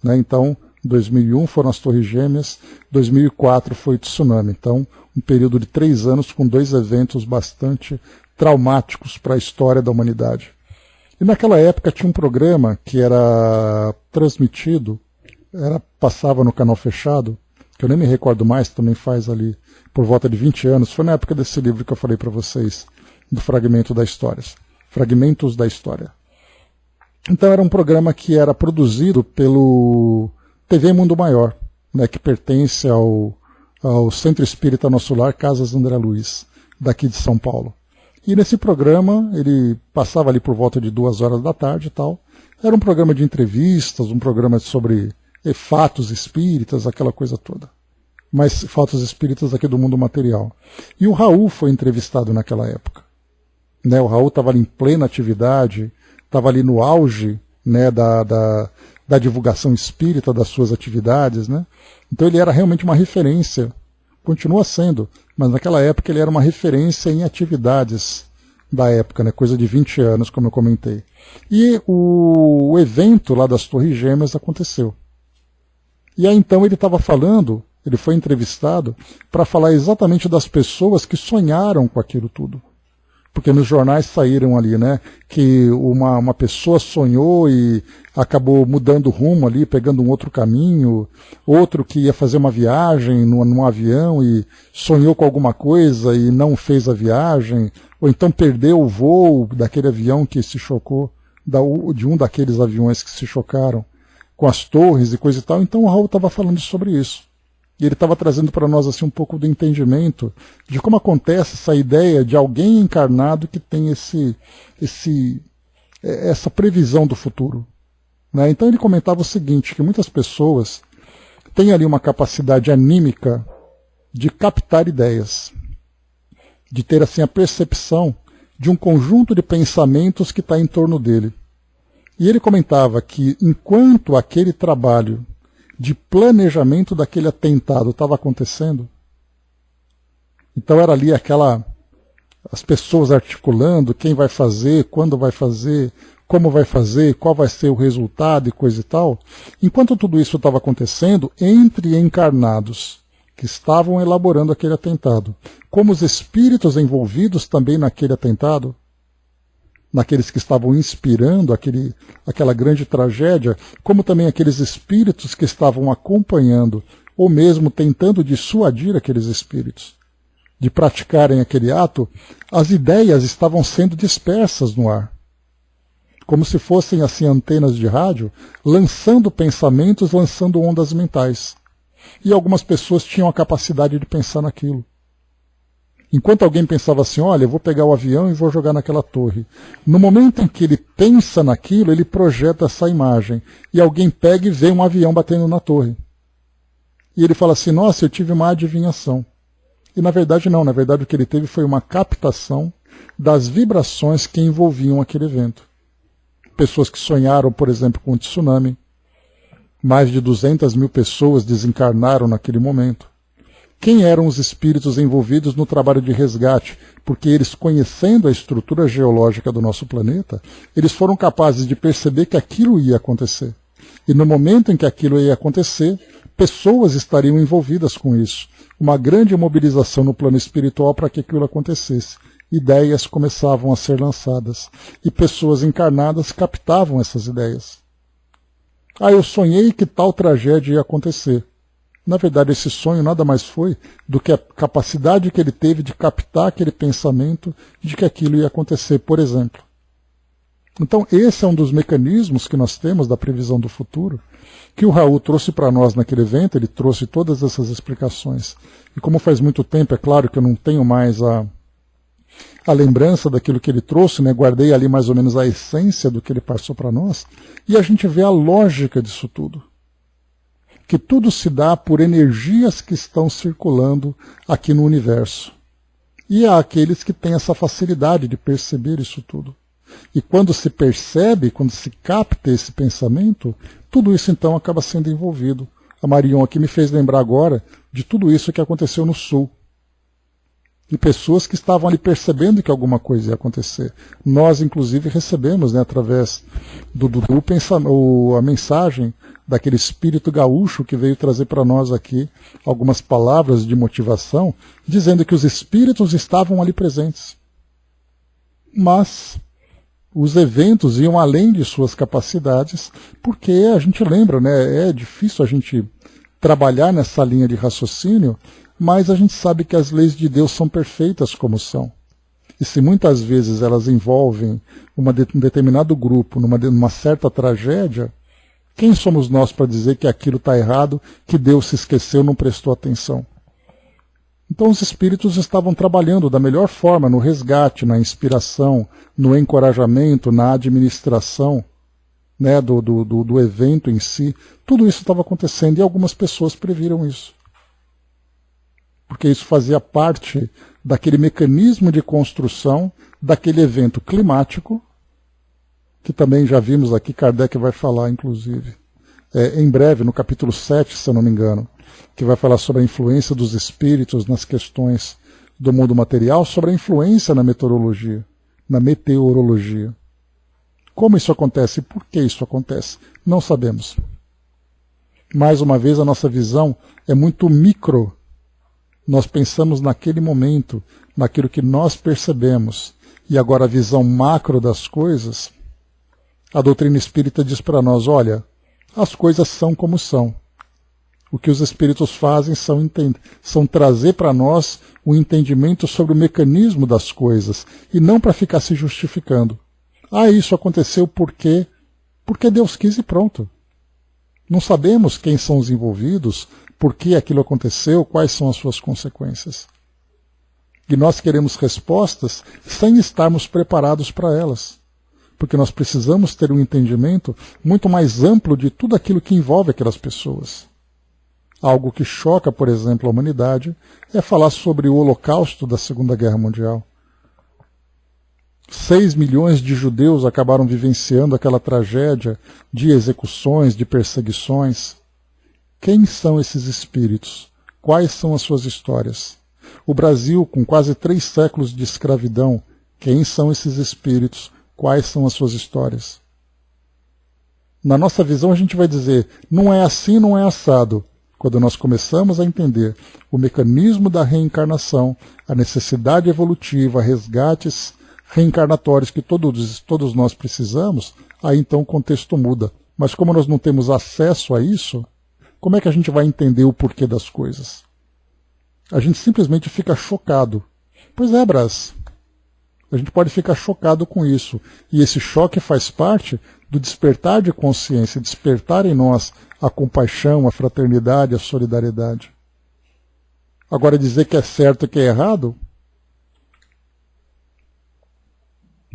Né? Então, em 2001 foram as Torres Gêmeas, 2004 foi o tsunami. Então, um período de 3 anos com 2 eventos bastante traumáticos para a história da humanidade. E naquela época tinha um programa que era transmitido, passava no canal fechado, que eu nem me recordo mais, também faz ali por volta de 20 anos, foi na época desse livro que eu falei para vocês, do Fragmento da História, Fragmentos da História. Então era um programa que era produzido pelo TV Mundo Maior. né, que pertence ao Centro Espírita Nosso Lar, Casas André Luiz, daqui de São Paulo. E nesse programa, ele passava ali por volta de 2 horas da tarde e tal. Era um programa de entrevistas, um programa sobre fatos espíritas, aquela coisa toda. Mas fatos espíritas aqui do mundo material. E o Raul foi entrevistado naquela época. Né, o Raul estava ali em plena atividade, estava ali no auge, né, da divulgação espírita das suas atividades, né? Então ele era realmente uma referência, continua sendo, mas naquela época ele era uma referência em atividades da época, né? Coisa de 20 anos, como eu comentei. E o evento lá das Torres Gêmeas aconteceu. E aí então ele estava falando, ele foi entrevistado para falar exatamente das pessoas que sonharam com aquilo tudo. Porque nos jornais saíram ali, né, que uma pessoa sonhou e acabou mudando o rumo ali, pegando um outro caminho, outro que ia fazer uma viagem num avião e sonhou com alguma coisa e não fez a viagem, ou então perdeu o voo daquele avião que se chocou, de um daqueles aviões que se chocaram com as torres e coisa e tal. Então o Raul estava falando sobre isso. E ele estava trazendo para nós assim, um pouco do entendimento de como acontece essa ideia de alguém encarnado que tem essa previsão do futuro. Né? Então ele comentava o seguinte, que muitas pessoas têm ali uma capacidade anímica de captar ideias, de ter assim a percepção de um conjunto de pensamentos que está em torno dele. E ele comentava que enquanto aquele trabalho de planejamento daquele atentado estava acontecendo. Então era ali as pessoas articulando quem vai fazer, quando vai fazer, como vai fazer, qual vai ser o resultado e coisa e tal. Enquanto tudo isso estava acontecendo, entre encarnados que estavam elaborando aquele atentado, como os espíritos envolvidos também naquele atentado, naqueles que estavam inspirando aquela grande tragédia, como também aqueles espíritos que estavam acompanhando, ou mesmo tentando dissuadir aqueles espíritos de praticarem aquele ato, as ideias estavam sendo dispersas no ar, como se fossem assim antenas de rádio, lançando pensamentos, lançando ondas mentais. E algumas pessoas tinham a capacidade de pensar naquilo. Enquanto alguém pensava assim, olha, eu vou pegar o avião e vou jogar naquela torre. No momento em que ele pensa naquilo, ele projeta essa imagem. E alguém pega e vê um avião batendo na torre. E ele fala assim, nossa, eu tive uma adivinhação. E na verdade não, na verdade o que ele teve foi uma captação das vibrações que envolviam aquele evento. Pessoas que sonharam, por exemplo, com o tsunami. Mais de 200 mil pessoas desencarnaram naquele momento. Quem eram os espíritos envolvidos no trabalho de resgate? Porque eles, conhecendo a estrutura geológica do nosso planeta, eles foram capazes de perceber que aquilo ia acontecer. E no momento em que aquilo ia acontecer, pessoas estariam envolvidas com isso. Uma grande mobilização no plano espiritual para que aquilo acontecesse. Ideias começavam a ser lançadas. E pessoas encarnadas captavam essas ideias. Ah, eu sonhei que tal tragédia ia acontecer. Na verdade, esse sonho nada mais foi do que a capacidade que ele teve de captar aquele pensamento de que aquilo ia acontecer, por exemplo. Então, esse é um dos mecanismos que nós temos da previsão do futuro, que o Raul trouxe para nós naquele evento, ele trouxe todas essas explicações. E como faz muito tempo, é claro que eu não tenho mais a lembrança daquilo que ele trouxe, né? Guardei ali mais ou menos a essência do que ele passou para nós, e a gente vê a lógica disso tudo. Que tudo se dá por energias que estão circulando aqui no universo. E há aqueles que têm essa facilidade de perceber isso tudo. E quando se percebe, quando se capta esse pensamento, tudo isso então acaba sendo envolvido. A Marion aqui me fez lembrar agora de tudo isso que aconteceu no Sul. E pessoas que estavam ali percebendo que alguma coisa ia acontecer. Nós, inclusive, recebemos, né, através do Dudu, a mensagem daquele espírito gaúcho que veio trazer para nós aqui algumas palavras de motivação, dizendo que os espíritos estavam ali presentes. Mas os eventos iam além de suas capacidades, porque a gente lembra, né, é difícil a gente trabalhar nessa linha de raciocínio, mas a gente sabe que as leis de Deus são perfeitas como são. E se muitas vezes elas envolvem um determinado grupo numa certa tragédia, Quem somos nós para dizer que aquilo está errado, que Deus se esqueceu, não prestou atenção? Então os espíritos estavam trabalhando da melhor forma no resgate, na inspiração, no encorajamento, na administração, né, do evento em si. Tudo isso estava acontecendo e algumas pessoas previram isso. Porque isso fazia parte daquele mecanismo de construção daquele evento climático, que também já vimos aqui, Kardec vai falar, inclusive, em breve, no capítulo 7, se eu não me engano, que vai falar sobre a influência dos espíritos nas questões do mundo material, sobre a influência na meteorologia. Como isso acontece e por que isso acontece? Não sabemos. Mais uma vez, a nossa visão é muito micro. Nós pensamos naquele momento, naquilo que nós percebemos. E agora a visão macro das coisas, a doutrina espírita diz para nós, olha, as coisas são como são. O que os espíritos fazem são trazer para nós o entendimento sobre o mecanismo das coisas, e não para ficar se justificando. Ah, isso aconteceu porque Deus quis e pronto. Não sabemos quem são os envolvidos, por que aquilo aconteceu, quais são as suas consequências. E nós queremos respostas sem estarmos preparados para elas. Porque nós precisamos ter um entendimento muito mais amplo de tudo aquilo que envolve aquelas pessoas. Algo que choca, por exemplo, a humanidade é falar sobre o Holocausto da Segunda Guerra Mundial. 6 milhões de judeus acabaram vivenciando aquela tragédia de execuções, de perseguições. Quem são esses espíritos? Quais são as suas histórias? O Brasil, com quase 3 séculos de escravidão, quem são esses espíritos? Quais são as suas histórias? Na nossa visão a gente vai dizer, não é assim, não é assado. Quando nós começamos a entender o mecanismo da reencarnação, a necessidade evolutiva, resgates reencarnatórios que todos nós precisamos, aí então o contexto muda. Mas como nós não temos acesso a isso, como é que a gente vai entender o porquê das coisas? A gente simplesmente fica chocado. Pois é, Brás. A gente pode ficar chocado com isso. E esse choque faz parte do despertar de consciência, despertar em nós a compaixão, a fraternidade, a solidariedade. Agora dizer que é certo e que é errado?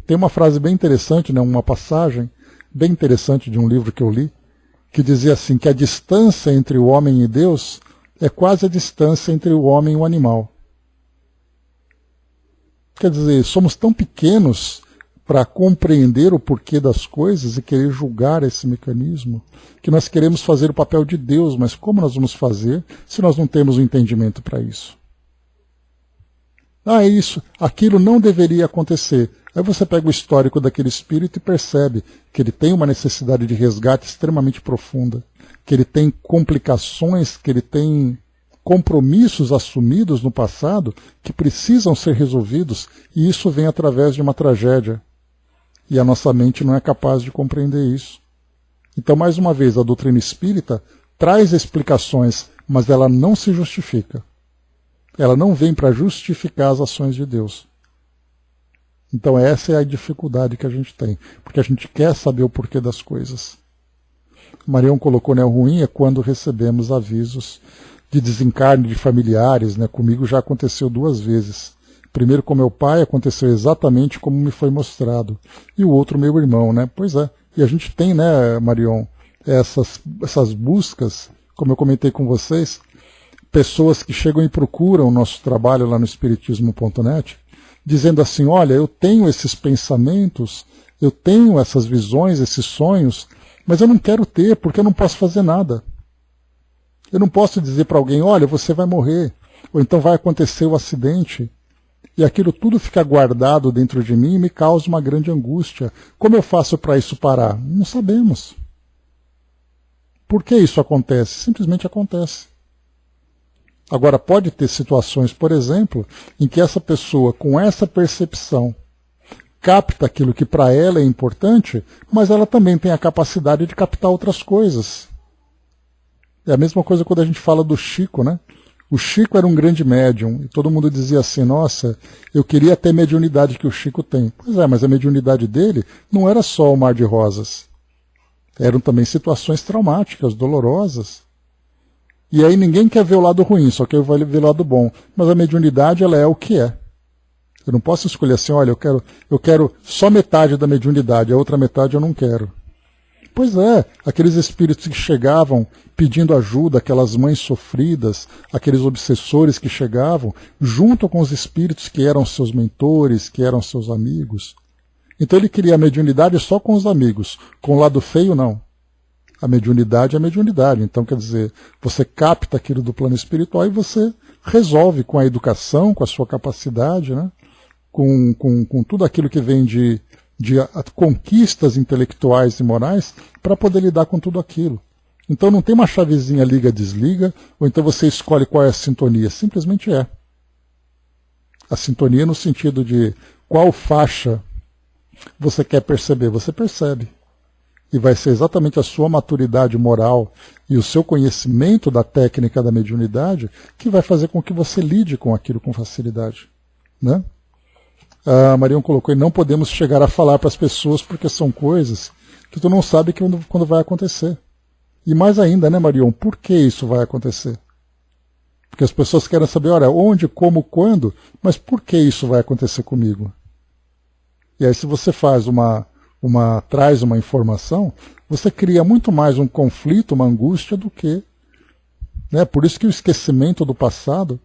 Tem uma frase bem interessante, né, uma passagem bem interessante de um livro que eu li, que dizia assim, que a distância entre o homem e Deus é quase a distância entre o homem e o animal. Quer dizer, somos tão pequenos para compreender o porquê das coisas e querer julgar esse mecanismo, que nós queremos fazer o papel de Deus, mas como nós vamos fazer se nós não temos o entendimento para isso? Ah, isso, aquilo não deveria acontecer. Aí você pega o histórico daquele espírito e percebe que ele tem uma necessidade de resgate extremamente profunda, que ele tem complicações, que ele tem compromissos assumidos no passado que precisam ser resolvidos, e isso vem através de uma tragédia. E a nossa mente não é capaz de compreender isso. Então, mais uma vez, a doutrina espírita traz explicações, mas ela não se justifica. Ela não vem para justificar as ações de Deus. Então essa é a dificuldade que a gente tem, porque a gente quer saber o porquê das coisas. Marião colocou, né, o ruim é quando recebemos avisos de desencarne de familiares, né? Comigo já aconteceu 2 vezes. Primeiro com meu pai aconteceu exatamente como me foi mostrado, e o outro meu irmão, né? Pois é, e a gente tem, né, Marião, essas buscas, como eu comentei com vocês, pessoas que chegam e procuram o nosso trabalho lá no espiritismo.net, dizendo assim, olha, eu tenho esses pensamentos, eu tenho essas visões, esses sonhos, mas eu não quero ter, porque eu não posso fazer nada. Eu não posso dizer para alguém, olha, você vai morrer, ou então vai acontecer o acidente, e aquilo tudo fica guardado dentro de mim e me causa uma grande angústia. Como eu faço para isso parar? Não sabemos. Por que isso acontece? Simplesmente acontece. Agora, pode ter situações, por exemplo, em que essa pessoa, com essa percepção, capta aquilo que para ela é importante, mas ela também tem a capacidade de captar outras coisas. É a mesma coisa quando a gente fala do Chico, né? O Chico era um grande médium, e todo mundo dizia assim, nossa, eu queria ter a mediunidade que o Chico tem. Pois é, mas a mediunidade dele não era só o mar de rosas. Eram também situações traumáticas, dolorosas. E aí ninguém quer ver o lado ruim, só quer ver o lado bom. Mas a mediunidade, ela é o que é. Eu não posso escolher assim, olha, eu quero só metade da mediunidade, a outra metade eu não quero. Pois é, aqueles espíritos que chegavam pedindo ajuda, aquelas mães sofridas, aqueles obsessores que chegavam, junto com os espíritos que eram seus mentores, que eram seus amigos. Então ele queria a mediunidade só com os amigos, com o lado feio não. A mediunidade é a mediunidade, então quer dizer, você capta aquilo do plano espiritual e você resolve com a educação, com a sua capacidade, né? com tudo aquilo que vem de conquistas intelectuais e morais para poder lidar com tudo aquilo. Então não tem uma chavezinha liga-desliga, ou então você escolhe qual é a sintonia, simplesmente é. A sintonia no sentido de qual faixa você quer perceber, você percebe. E vai ser exatamente a sua maturidade moral e o seu conhecimento da técnica da mediunidade que vai fazer com que você lide com aquilo com facilidade. Né? A Marion colocou, e não podemos chegar a falar para as pessoas porque são coisas que tu não sabe quando vai acontecer. E mais ainda, né, Marion, por que isso vai acontecer? Porque as pessoas querem saber, olha, onde, como, quando, mas por que isso vai acontecer comigo? E aí se você faz traz uma informação, você cria muito mais um conflito, uma angústia do que... Né? Por isso que o esquecimento do passado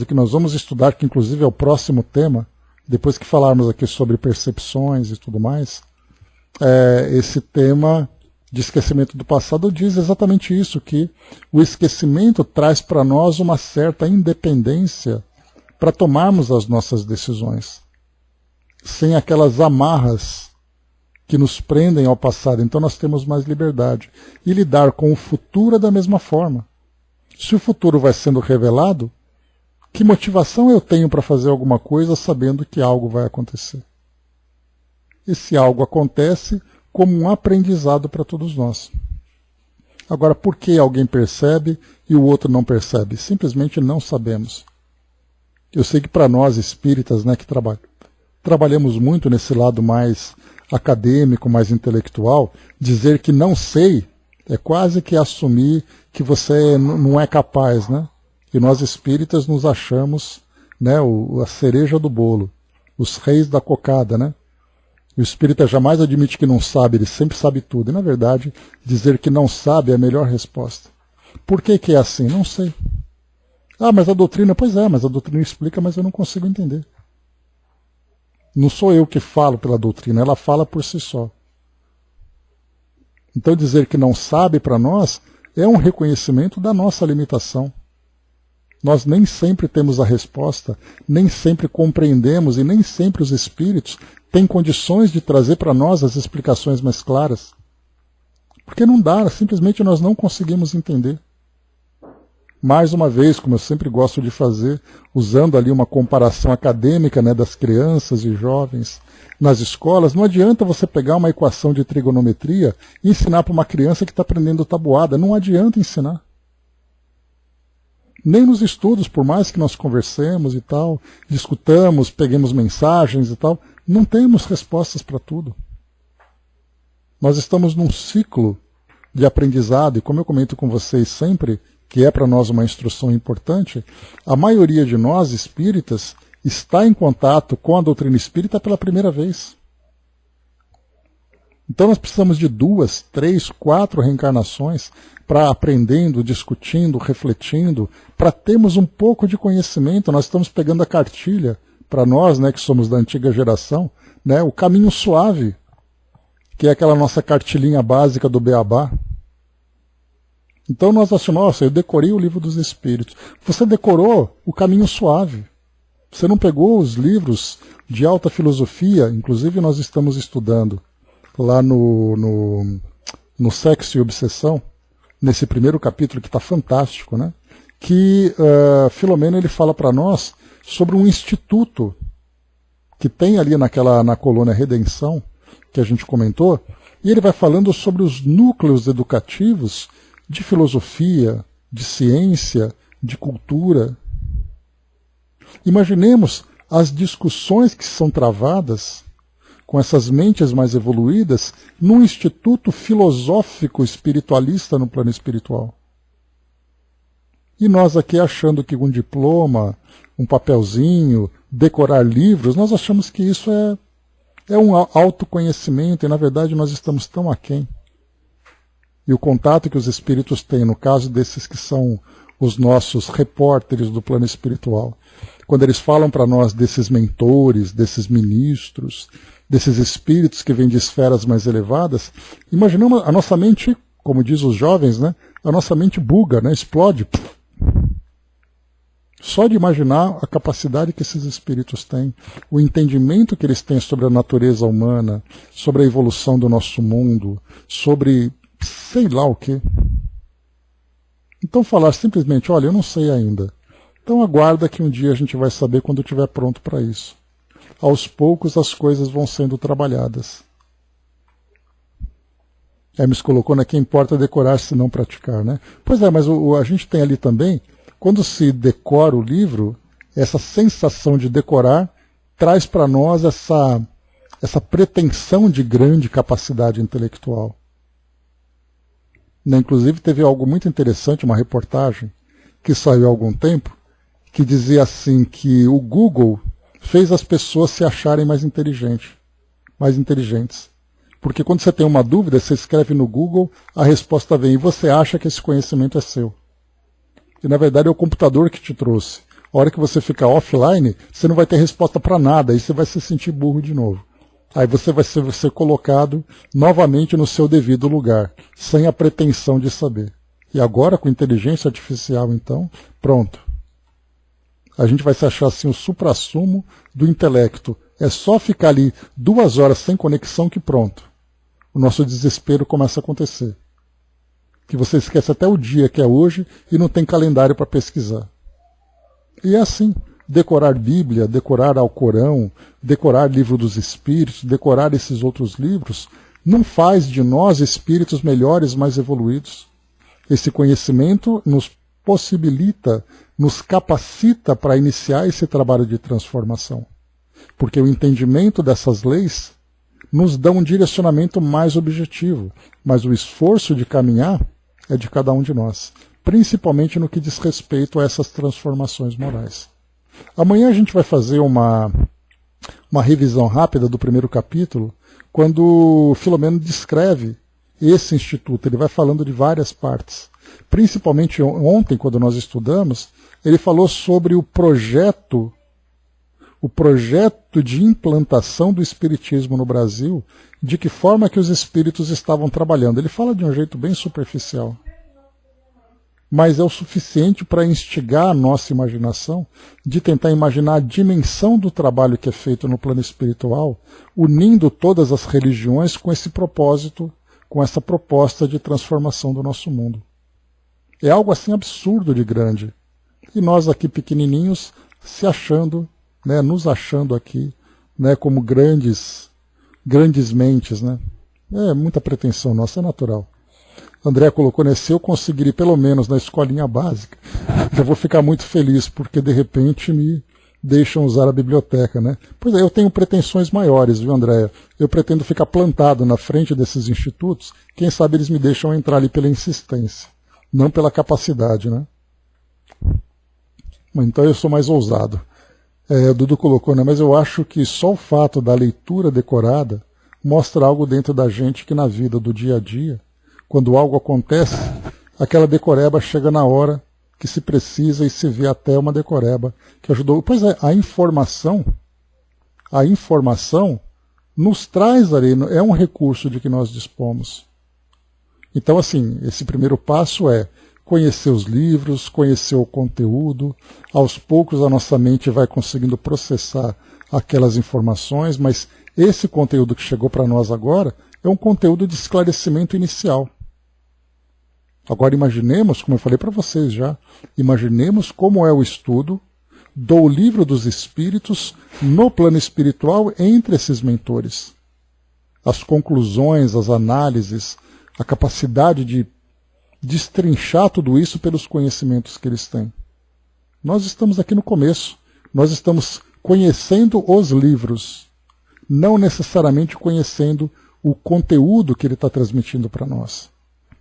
que nós vamos estudar, que inclusive é o próximo tema, depois que falarmos aqui sobre percepções e tudo mais, esse tema de esquecimento do passado diz exatamente isso, que o esquecimento traz para nós uma certa independência para tomarmos as nossas decisões, sem aquelas amarras que nos prendem ao passado. Então nós temos mais liberdade. E lidar com o futuro é da mesma forma. Se o futuro vai sendo revelado, que motivação eu tenho para fazer alguma coisa sabendo que algo vai acontecer? Esse algo acontece como um aprendizado para todos nós. Agora, por que alguém percebe e o outro não percebe? Simplesmente não sabemos. Eu sei que para nós espíritas, né, que trabalhamos muito nesse lado mais acadêmico, mais intelectual, dizer que não sei é quase que assumir que você não é capaz, né? E nós espíritas nos achamos, né, a cereja do bolo, os reis da cocada, né? O espírita jamais admite que não sabe, ele sempre sabe tudo. E, na verdade, dizer que não sabe é a melhor resposta. Por que é assim? Não sei. Ah, mas a doutrina... Pois é, mas a doutrina explica, mas eu não consigo entender. Não sou eu que falo pela doutrina, ela fala por si só. Então dizer que não sabe para nós é um reconhecimento da nossa limitação. Nós nem sempre temos a resposta, nem sempre compreendemos e nem sempre os espíritos têm condições de trazer para nós as explicações mais claras. Porque não dá, simplesmente nós não conseguimos entender. Mais uma vez, como eu sempre gosto de fazer, usando ali uma comparação acadêmica, né, das crianças e jovens nas escolas, não adianta você pegar uma equação de trigonometria e ensinar para uma criança que está aprendendo tabuada. Não adianta ensinar. Nem nos estudos, por mais que nós conversemos e tal, discutamos, peguemos mensagens e tal, não temos respostas para tudo. Nós estamos num ciclo de aprendizado, e como eu comento com vocês sempre, que é para nós uma instrução importante, a maioria de nós espíritas está em contato com a doutrina espírita pela primeira vez. Então nós precisamos de 2, 3, 4 reencarnações para aprendendo, discutindo, refletindo, para termos um pouco de conhecimento. Nós estamos pegando a cartilha, para nós, né, que somos da antiga geração, né, o caminho suave, que é aquela nossa cartilhinha básica do Beabá. Então nós achamos, nossa, eu decorei o livro dos Espíritos. Você decorou o caminho suave. Você não pegou os livros de alta filosofia, inclusive nós estamos estudando lá no Sexo e Obsessão, nesse primeiro capítulo que está fantástico, né? Que Filomeno ele fala para nós sobre um instituto que tem ali na colônia Redenção, que a gente comentou, e ele vai falando sobre os núcleos educativos de filosofia, de ciência, de cultura. Imaginemos as discussões que são travadas com essas mentes mais evoluídas, num instituto filosófico espiritualista no plano espiritual. E nós aqui achando que um diploma, um papelzinho, decorar livros, nós achamos que isso é um autoconhecimento, e na verdade nós estamos tão aquém. E o contato que os espíritos têm, no caso desses que são os nossos repórteres do plano espiritual, quando eles falam para nós desses mentores, desses ministros, desses espíritos que vêm de esferas mais elevadas, imaginamos a nossa mente, como diz os jovens, né, a nossa mente buga, né, explode. Só de imaginar a capacidade que esses espíritos têm, o entendimento que eles têm sobre a natureza humana, sobre a evolução do nosso mundo, sobre sei lá o quê. Então falar simplesmente, olha, eu não sei ainda. Então aguarda que um dia a gente vai saber quando estiver pronto para isso. Aos poucos as coisas vão sendo trabalhadas. Hermes colocou, né, que importa decorar se não praticar, né? Pois é, mas a gente tem ali também, quando se decora o livro, essa sensação de decorar traz para nós essa pretensão de grande capacidade intelectual. Inclusive teve algo muito interessante, uma reportagem que saiu há algum tempo, que dizia assim que o Google fez as pessoas se acharem mais inteligentes. Porque quando você tem uma dúvida, você escreve no Google, a resposta vem, e você acha que esse conhecimento é seu. E na verdade é o computador que te trouxe. A hora que você ficar offline, você não vai ter resposta para nada, aí você vai se sentir burro de novo. Aí você vai ser colocado novamente no seu devido lugar, sem a pretensão de saber. E agora, com inteligência artificial, então, pronto. A gente vai se achar assim o suprassumo do intelecto. É só ficar ali 2 horas sem conexão que pronto. O nosso desespero começa a acontecer. Que você esquece até o dia que é hoje e não tem calendário para pesquisar. E é assim. Decorar Bíblia, decorar Alcorão, decorar Livro dos Espíritos, decorar esses outros livros, não faz de nós espíritos melhores, mais evoluídos. Esse conhecimento nos possibilita, nos capacita para iniciar esse trabalho de transformação. Porque o entendimento dessas leis nos dá um direcionamento mais objetivo, mas o esforço de caminhar é de cada um de nós, principalmente no que diz respeito a essas transformações morais. Amanhã a gente vai fazer uma revisão rápida do primeiro capítulo, quando Filomeno descreve esse instituto. Ele vai falando de várias partes. Principalmente ontem, quando nós estudamos, ele falou sobre o projeto de implantação do espiritismo no Brasil, de que forma que os espíritos estavam trabalhando. Ele fala de um jeito bem superficial. Mas é o suficiente para instigar a nossa imaginação de tentar imaginar a dimensão do trabalho que é feito no plano espiritual, unindo todas as religiões com esse propósito, com essa proposta de transformação do nosso mundo. É algo assim absurdo de grande. E nós aqui pequenininhos se achando, né, nos achando aqui, né, como grandes mentes, né? É muita pretensão nossa, é natural. André colocou, né, se eu conseguir ir pelo menos na escolinha básica, já vou ficar muito feliz, porque de repente me deixam usar a biblioteca, né? Pois é, eu tenho pretensões maiores, viu, Andréia? Eu pretendo ficar plantado na frente desses institutos, quem sabe eles me deixam entrar ali pela insistência, não pela capacidade, né? Então eu sou mais ousado. O Dudu colocou, né, mas eu acho que só o fato da leitura decorada mostra algo dentro da gente que na vida do dia a dia, quando algo acontece, aquela decoreba chega na hora que se precisa e se vê até uma decoreba que ajudou. Pois é, a informação nos traz ali, é um recurso de que nós dispomos. Então, assim, esse primeiro passo é conhecer os livros, conhecer o conteúdo. Aos poucos a nossa mente vai conseguindo processar aquelas informações, mas esse conteúdo que chegou para nós agora é um conteúdo de esclarecimento inicial. Agora imaginemos, como eu falei para vocês já, imaginemos como é o estudo do Livro dos Espíritos no plano espiritual entre esses mentores. As conclusões, as análises, a capacidade de destrinchar tudo isso pelos conhecimentos que eles têm. Nós estamos aqui no começo, nós estamos conhecendo os livros, não necessariamente conhecendo o conteúdo que ele está transmitindo para nós.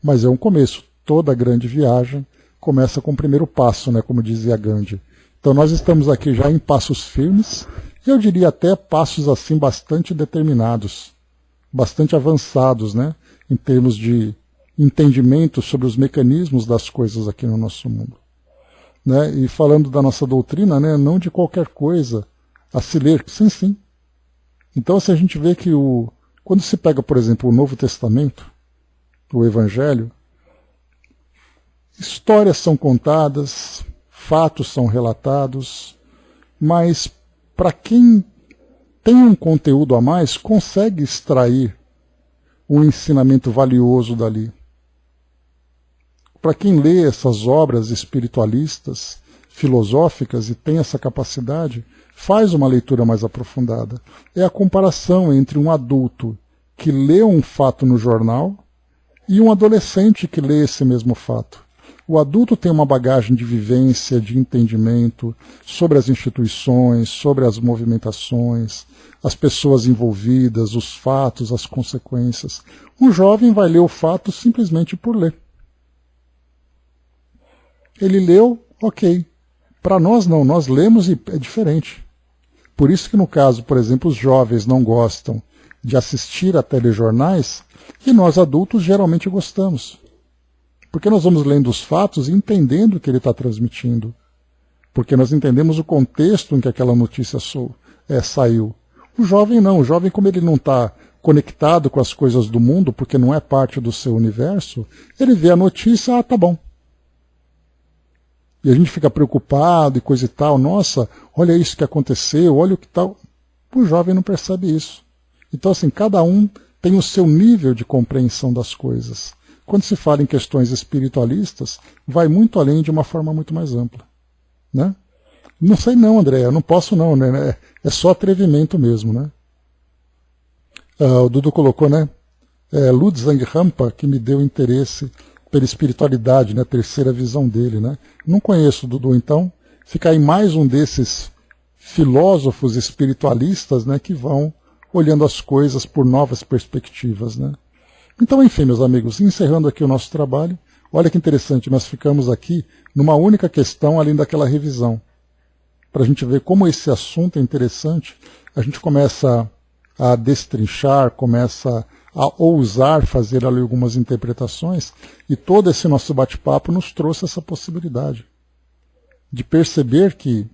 Mas é um começo. Toda grande viagem começa com o primeiro passo, né, como dizia Gandhi. Então nós estamos aqui já em passos firmes, e eu diria até passos assim bastante determinados, bastante avançados, né, em termos de entendimento sobre os mecanismos das coisas aqui no nosso mundo. Né? E falando da nossa doutrina, né, não de qualquer coisa a se ler, sim. Então se a gente vê que quando se pega, por exemplo, o Novo Testamento, o Evangelho, histórias são contadas, fatos são relatados, mas para quem tem um conteúdo a mais, consegue extrair um ensinamento valioso dali. Para quem lê essas obras espiritualistas, filosóficas e tem essa capacidade, faz uma leitura mais aprofundada. É a comparação entre um adulto que lê um fato no jornal e um adolescente que lê esse mesmo fato. O adulto tem uma bagagem de vivência, de entendimento sobre as instituições, sobre as movimentações, as pessoas envolvidas, os fatos, as consequências. O jovem vai ler o fato simplesmente por ler. Ele leu, ok. Para nós não, nós lemos e é diferente. Por isso que no caso, por exemplo, os jovens não gostam de assistir a telejornais e nós adultos geralmente gostamos. Porque nós vamos lendo os fatos e entendendo o que ele está transmitindo. Porque nós entendemos o contexto em que aquela notícia saiu. O jovem não. O jovem, como ele não está conectado com as coisas do mundo, porque não é parte do seu universo, ele vê a notícia, tá bom. E a gente fica preocupado e coisa e tal. Nossa, olha isso que aconteceu, olha o que tal. O jovem não percebe isso. Então, assim, cada um tem o seu nível de compreensão das coisas. Quando se fala em questões espiritualistas, vai muito além de uma forma muito mais ampla. Né? Não sei não, André, eu não posso não, né? É só atrevimento mesmo, né? O Dudu colocou, né? Ludzang Rampa, que me deu interesse pela espiritualidade, né? A terceira visão dele, né? Não conheço o Dudu, então fica aí mais um desses filósofos espiritualistas, né? Que vão olhando as coisas por novas perspectivas, né? Então, enfim, meus amigos, encerrando aqui o nosso trabalho, olha que interessante, nós ficamos aqui numa única questão, além daquela revisão. Para a gente ver como esse assunto é interessante, a gente começa a destrinchar, começa a ousar fazer ali algumas interpretações, e todo esse nosso bate-papo nos trouxe essa possibilidade de perceber que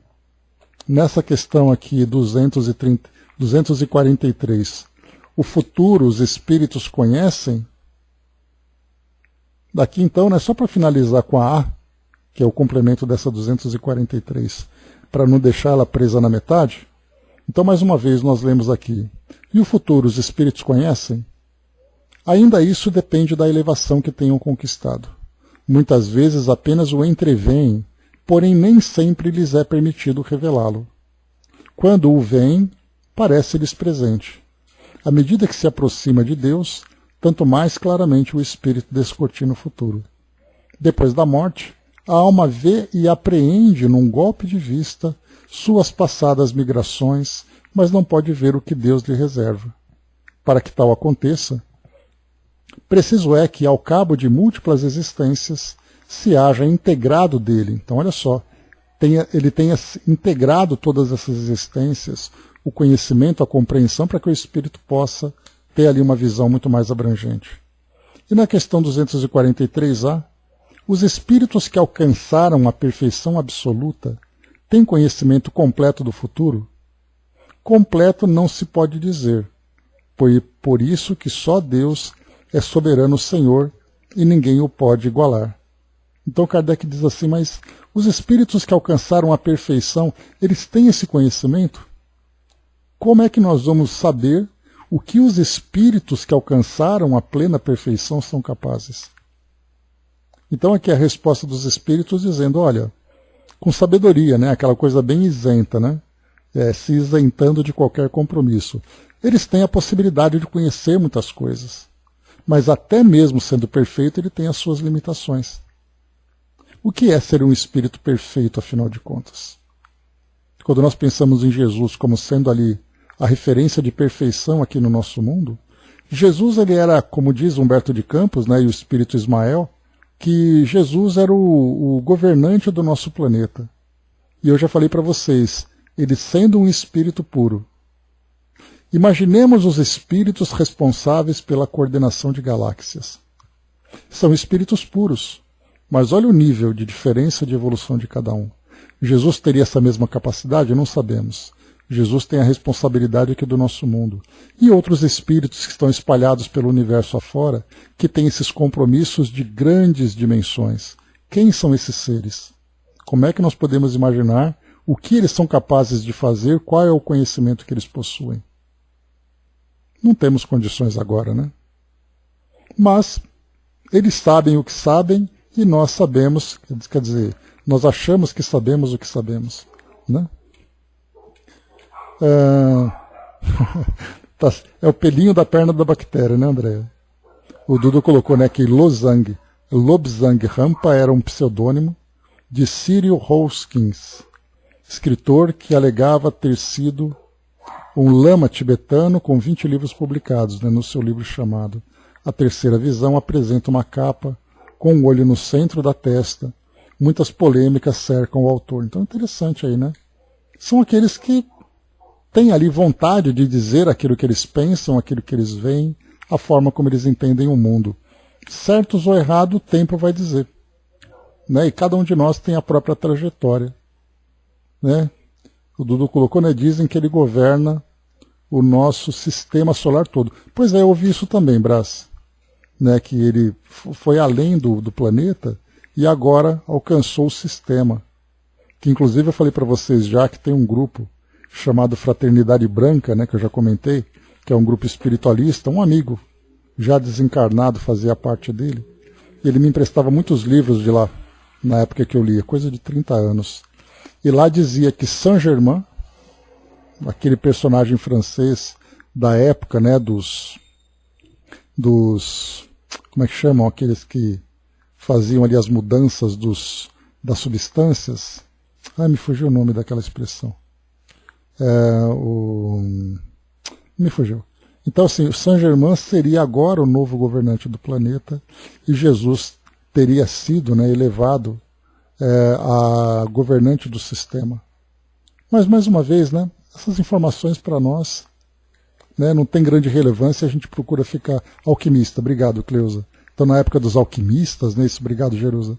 nessa questão aqui 243, o futuro os espíritos conhecem. Daqui então, né, só para finalizar com a A, que é o complemento dessa 243, para não deixar ela presa na metade. Então, mais uma vez, nós lemos aqui. E o futuro os espíritos conhecem? Ainda isso depende da elevação que tenham conquistado. Muitas vezes apenas o entreveem, porém nem sempre lhes é permitido revelá-lo. Quando o veem, parece-lhes presente. À medida que se aproxima de Deus, tanto mais claramente o espírito descortina o futuro. Depois da morte, a alma vê e apreende num golpe de vista suas passadas migrações, mas não pode ver o que Deus lhe reserva. Para que tal aconteça, preciso é que, ao cabo de múltiplas existências, se haja integrado dele. Então, olha só, ele tenha integrado todas essas existências, o conhecimento, a compreensão, para que o espírito possa ter ali uma visão muito mais abrangente. E na questão 243A, os espíritos que alcançaram a perfeição absoluta têm conhecimento completo do futuro? Completo não se pode dizer, por isso que só Deus é soberano Senhor e ninguém o pode igualar. Então Kardec diz assim, mas os espíritos que alcançaram a perfeição, eles têm esse conhecimento? Como é que nós vamos saber o que os espíritos que alcançaram a plena perfeição são capazes? Então aqui é a resposta dos espíritos dizendo, olha, com sabedoria, né, aquela coisa bem isenta, né, se isentando de qualquer compromisso. Eles têm a possibilidade de conhecer muitas coisas, mas até mesmo sendo perfeito, ele tem as suas limitações. O que é ser um espírito perfeito, afinal de contas? Quando nós pensamos em Jesus como sendo ali a referência de perfeição aqui no nosso mundo. Jesus, ele era, como diz Humberto de Campos, né, e o Espírito Ismael, que Jesus era o governante do nosso planeta. E eu já falei para vocês, ele sendo um espírito puro. Imaginemos os espíritos responsáveis pela coordenação de galáxias. São espíritos puros, mas olha o nível de diferença de evolução de cada um. Jesus teria essa mesma capacidade? Não sabemos. Jesus tem a responsabilidade aqui do nosso mundo. E outros espíritos que estão espalhados pelo universo afora, que têm esses compromissos de grandes dimensões. Quem são esses seres? Como é que nós podemos imaginar o que eles são capazes de fazer, qual é o conhecimento que eles possuem? Não temos condições agora, né? Mas eles sabem o que sabem e nós sabemos, quer dizer, nós achamos que sabemos o que sabemos, né? É o pelinho da perna da bactéria, né, André? O Dudu colocou, né, que Lobsang Rampa era um pseudônimo de Cyril Hoskins, escritor que alegava ter sido um lama tibetano com 20 livros publicados, né, no seu livro chamado A Terceira Visão. Apresenta uma capa com um olho no centro da testa. Muitas polêmicas cercam o autor. Então, interessante aí, né? São aqueles que têm ali vontade de dizer aquilo que eles pensam, aquilo que eles veem, a forma como eles entendem o mundo. Certos ou errados, o tempo vai dizer. Né? E cada um de nós tem a própria trajetória. Né? O Dudu colocou, né? Dizem que ele governa o nosso sistema solar todo. Pois é, eu ouvi isso também, Brás. Né? Que ele foi além do planeta e agora alcançou o sistema. Que inclusive eu falei para vocês já que tem um grupo chamado Fraternidade Branca, né, que eu já comentei, que é um grupo espiritualista, um amigo já desencarnado fazia parte dele. Ele me emprestava muitos livros de lá, na época que eu lia, coisa de 30 anos. E lá dizia que Saint-Germain, aquele personagem francês da época, né, dos como é que chamam aqueles que faziam ali as mudanças das substâncias? Me fugiu o nome daquela expressão. Me fugiu. Então, assim, o Saint-Germain seria agora o novo governante do planeta e Jesus teria sido, né, elevado a governante do sistema. Mas, mais uma vez, né, essas informações para nós, né, não tem grande relevância, a gente procura ficar alquimista. Obrigado, Cleusa. Então, na época dos alquimistas, né, isso, obrigado, Jerusa.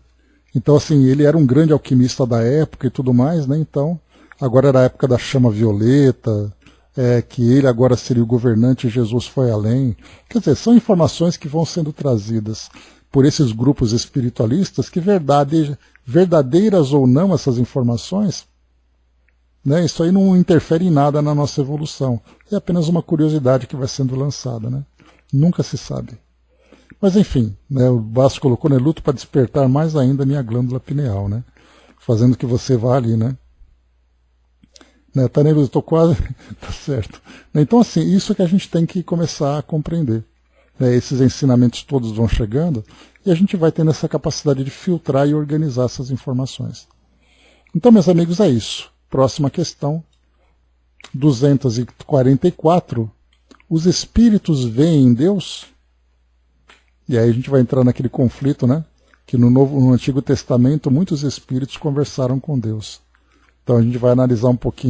Então, assim, ele era um grande alquimista da época e tudo mais, né, então, agora era a época da chama violeta, que ele agora seria o governante e Jesus foi além. Quer dizer, são informações que vão sendo trazidas por esses grupos espiritualistas que, verdadeiras ou não essas informações, né, isso aí não interfere em nada na nossa evolução. É apenas uma curiosidade que vai sendo lançada. Né? Nunca se sabe. Mas enfim, né, o Basso colocou, né, luto para despertar mais ainda a minha glândula pineal, né, fazendo que você vá ali, né. Tá nervoso, estou quase... tá certo. Então, assim, isso que a gente tem que começar a compreender. Né? Esses ensinamentos todos vão chegando e a gente vai tendo essa capacidade de filtrar e organizar essas informações. Então, meus amigos, é isso. Próxima questão, 244. Os espíritos veem em Deus? E aí a gente vai entrar naquele conflito, né? Que no Antigo Testamento muitos espíritos conversaram com Deus. Então a gente vai analisar um pouquinho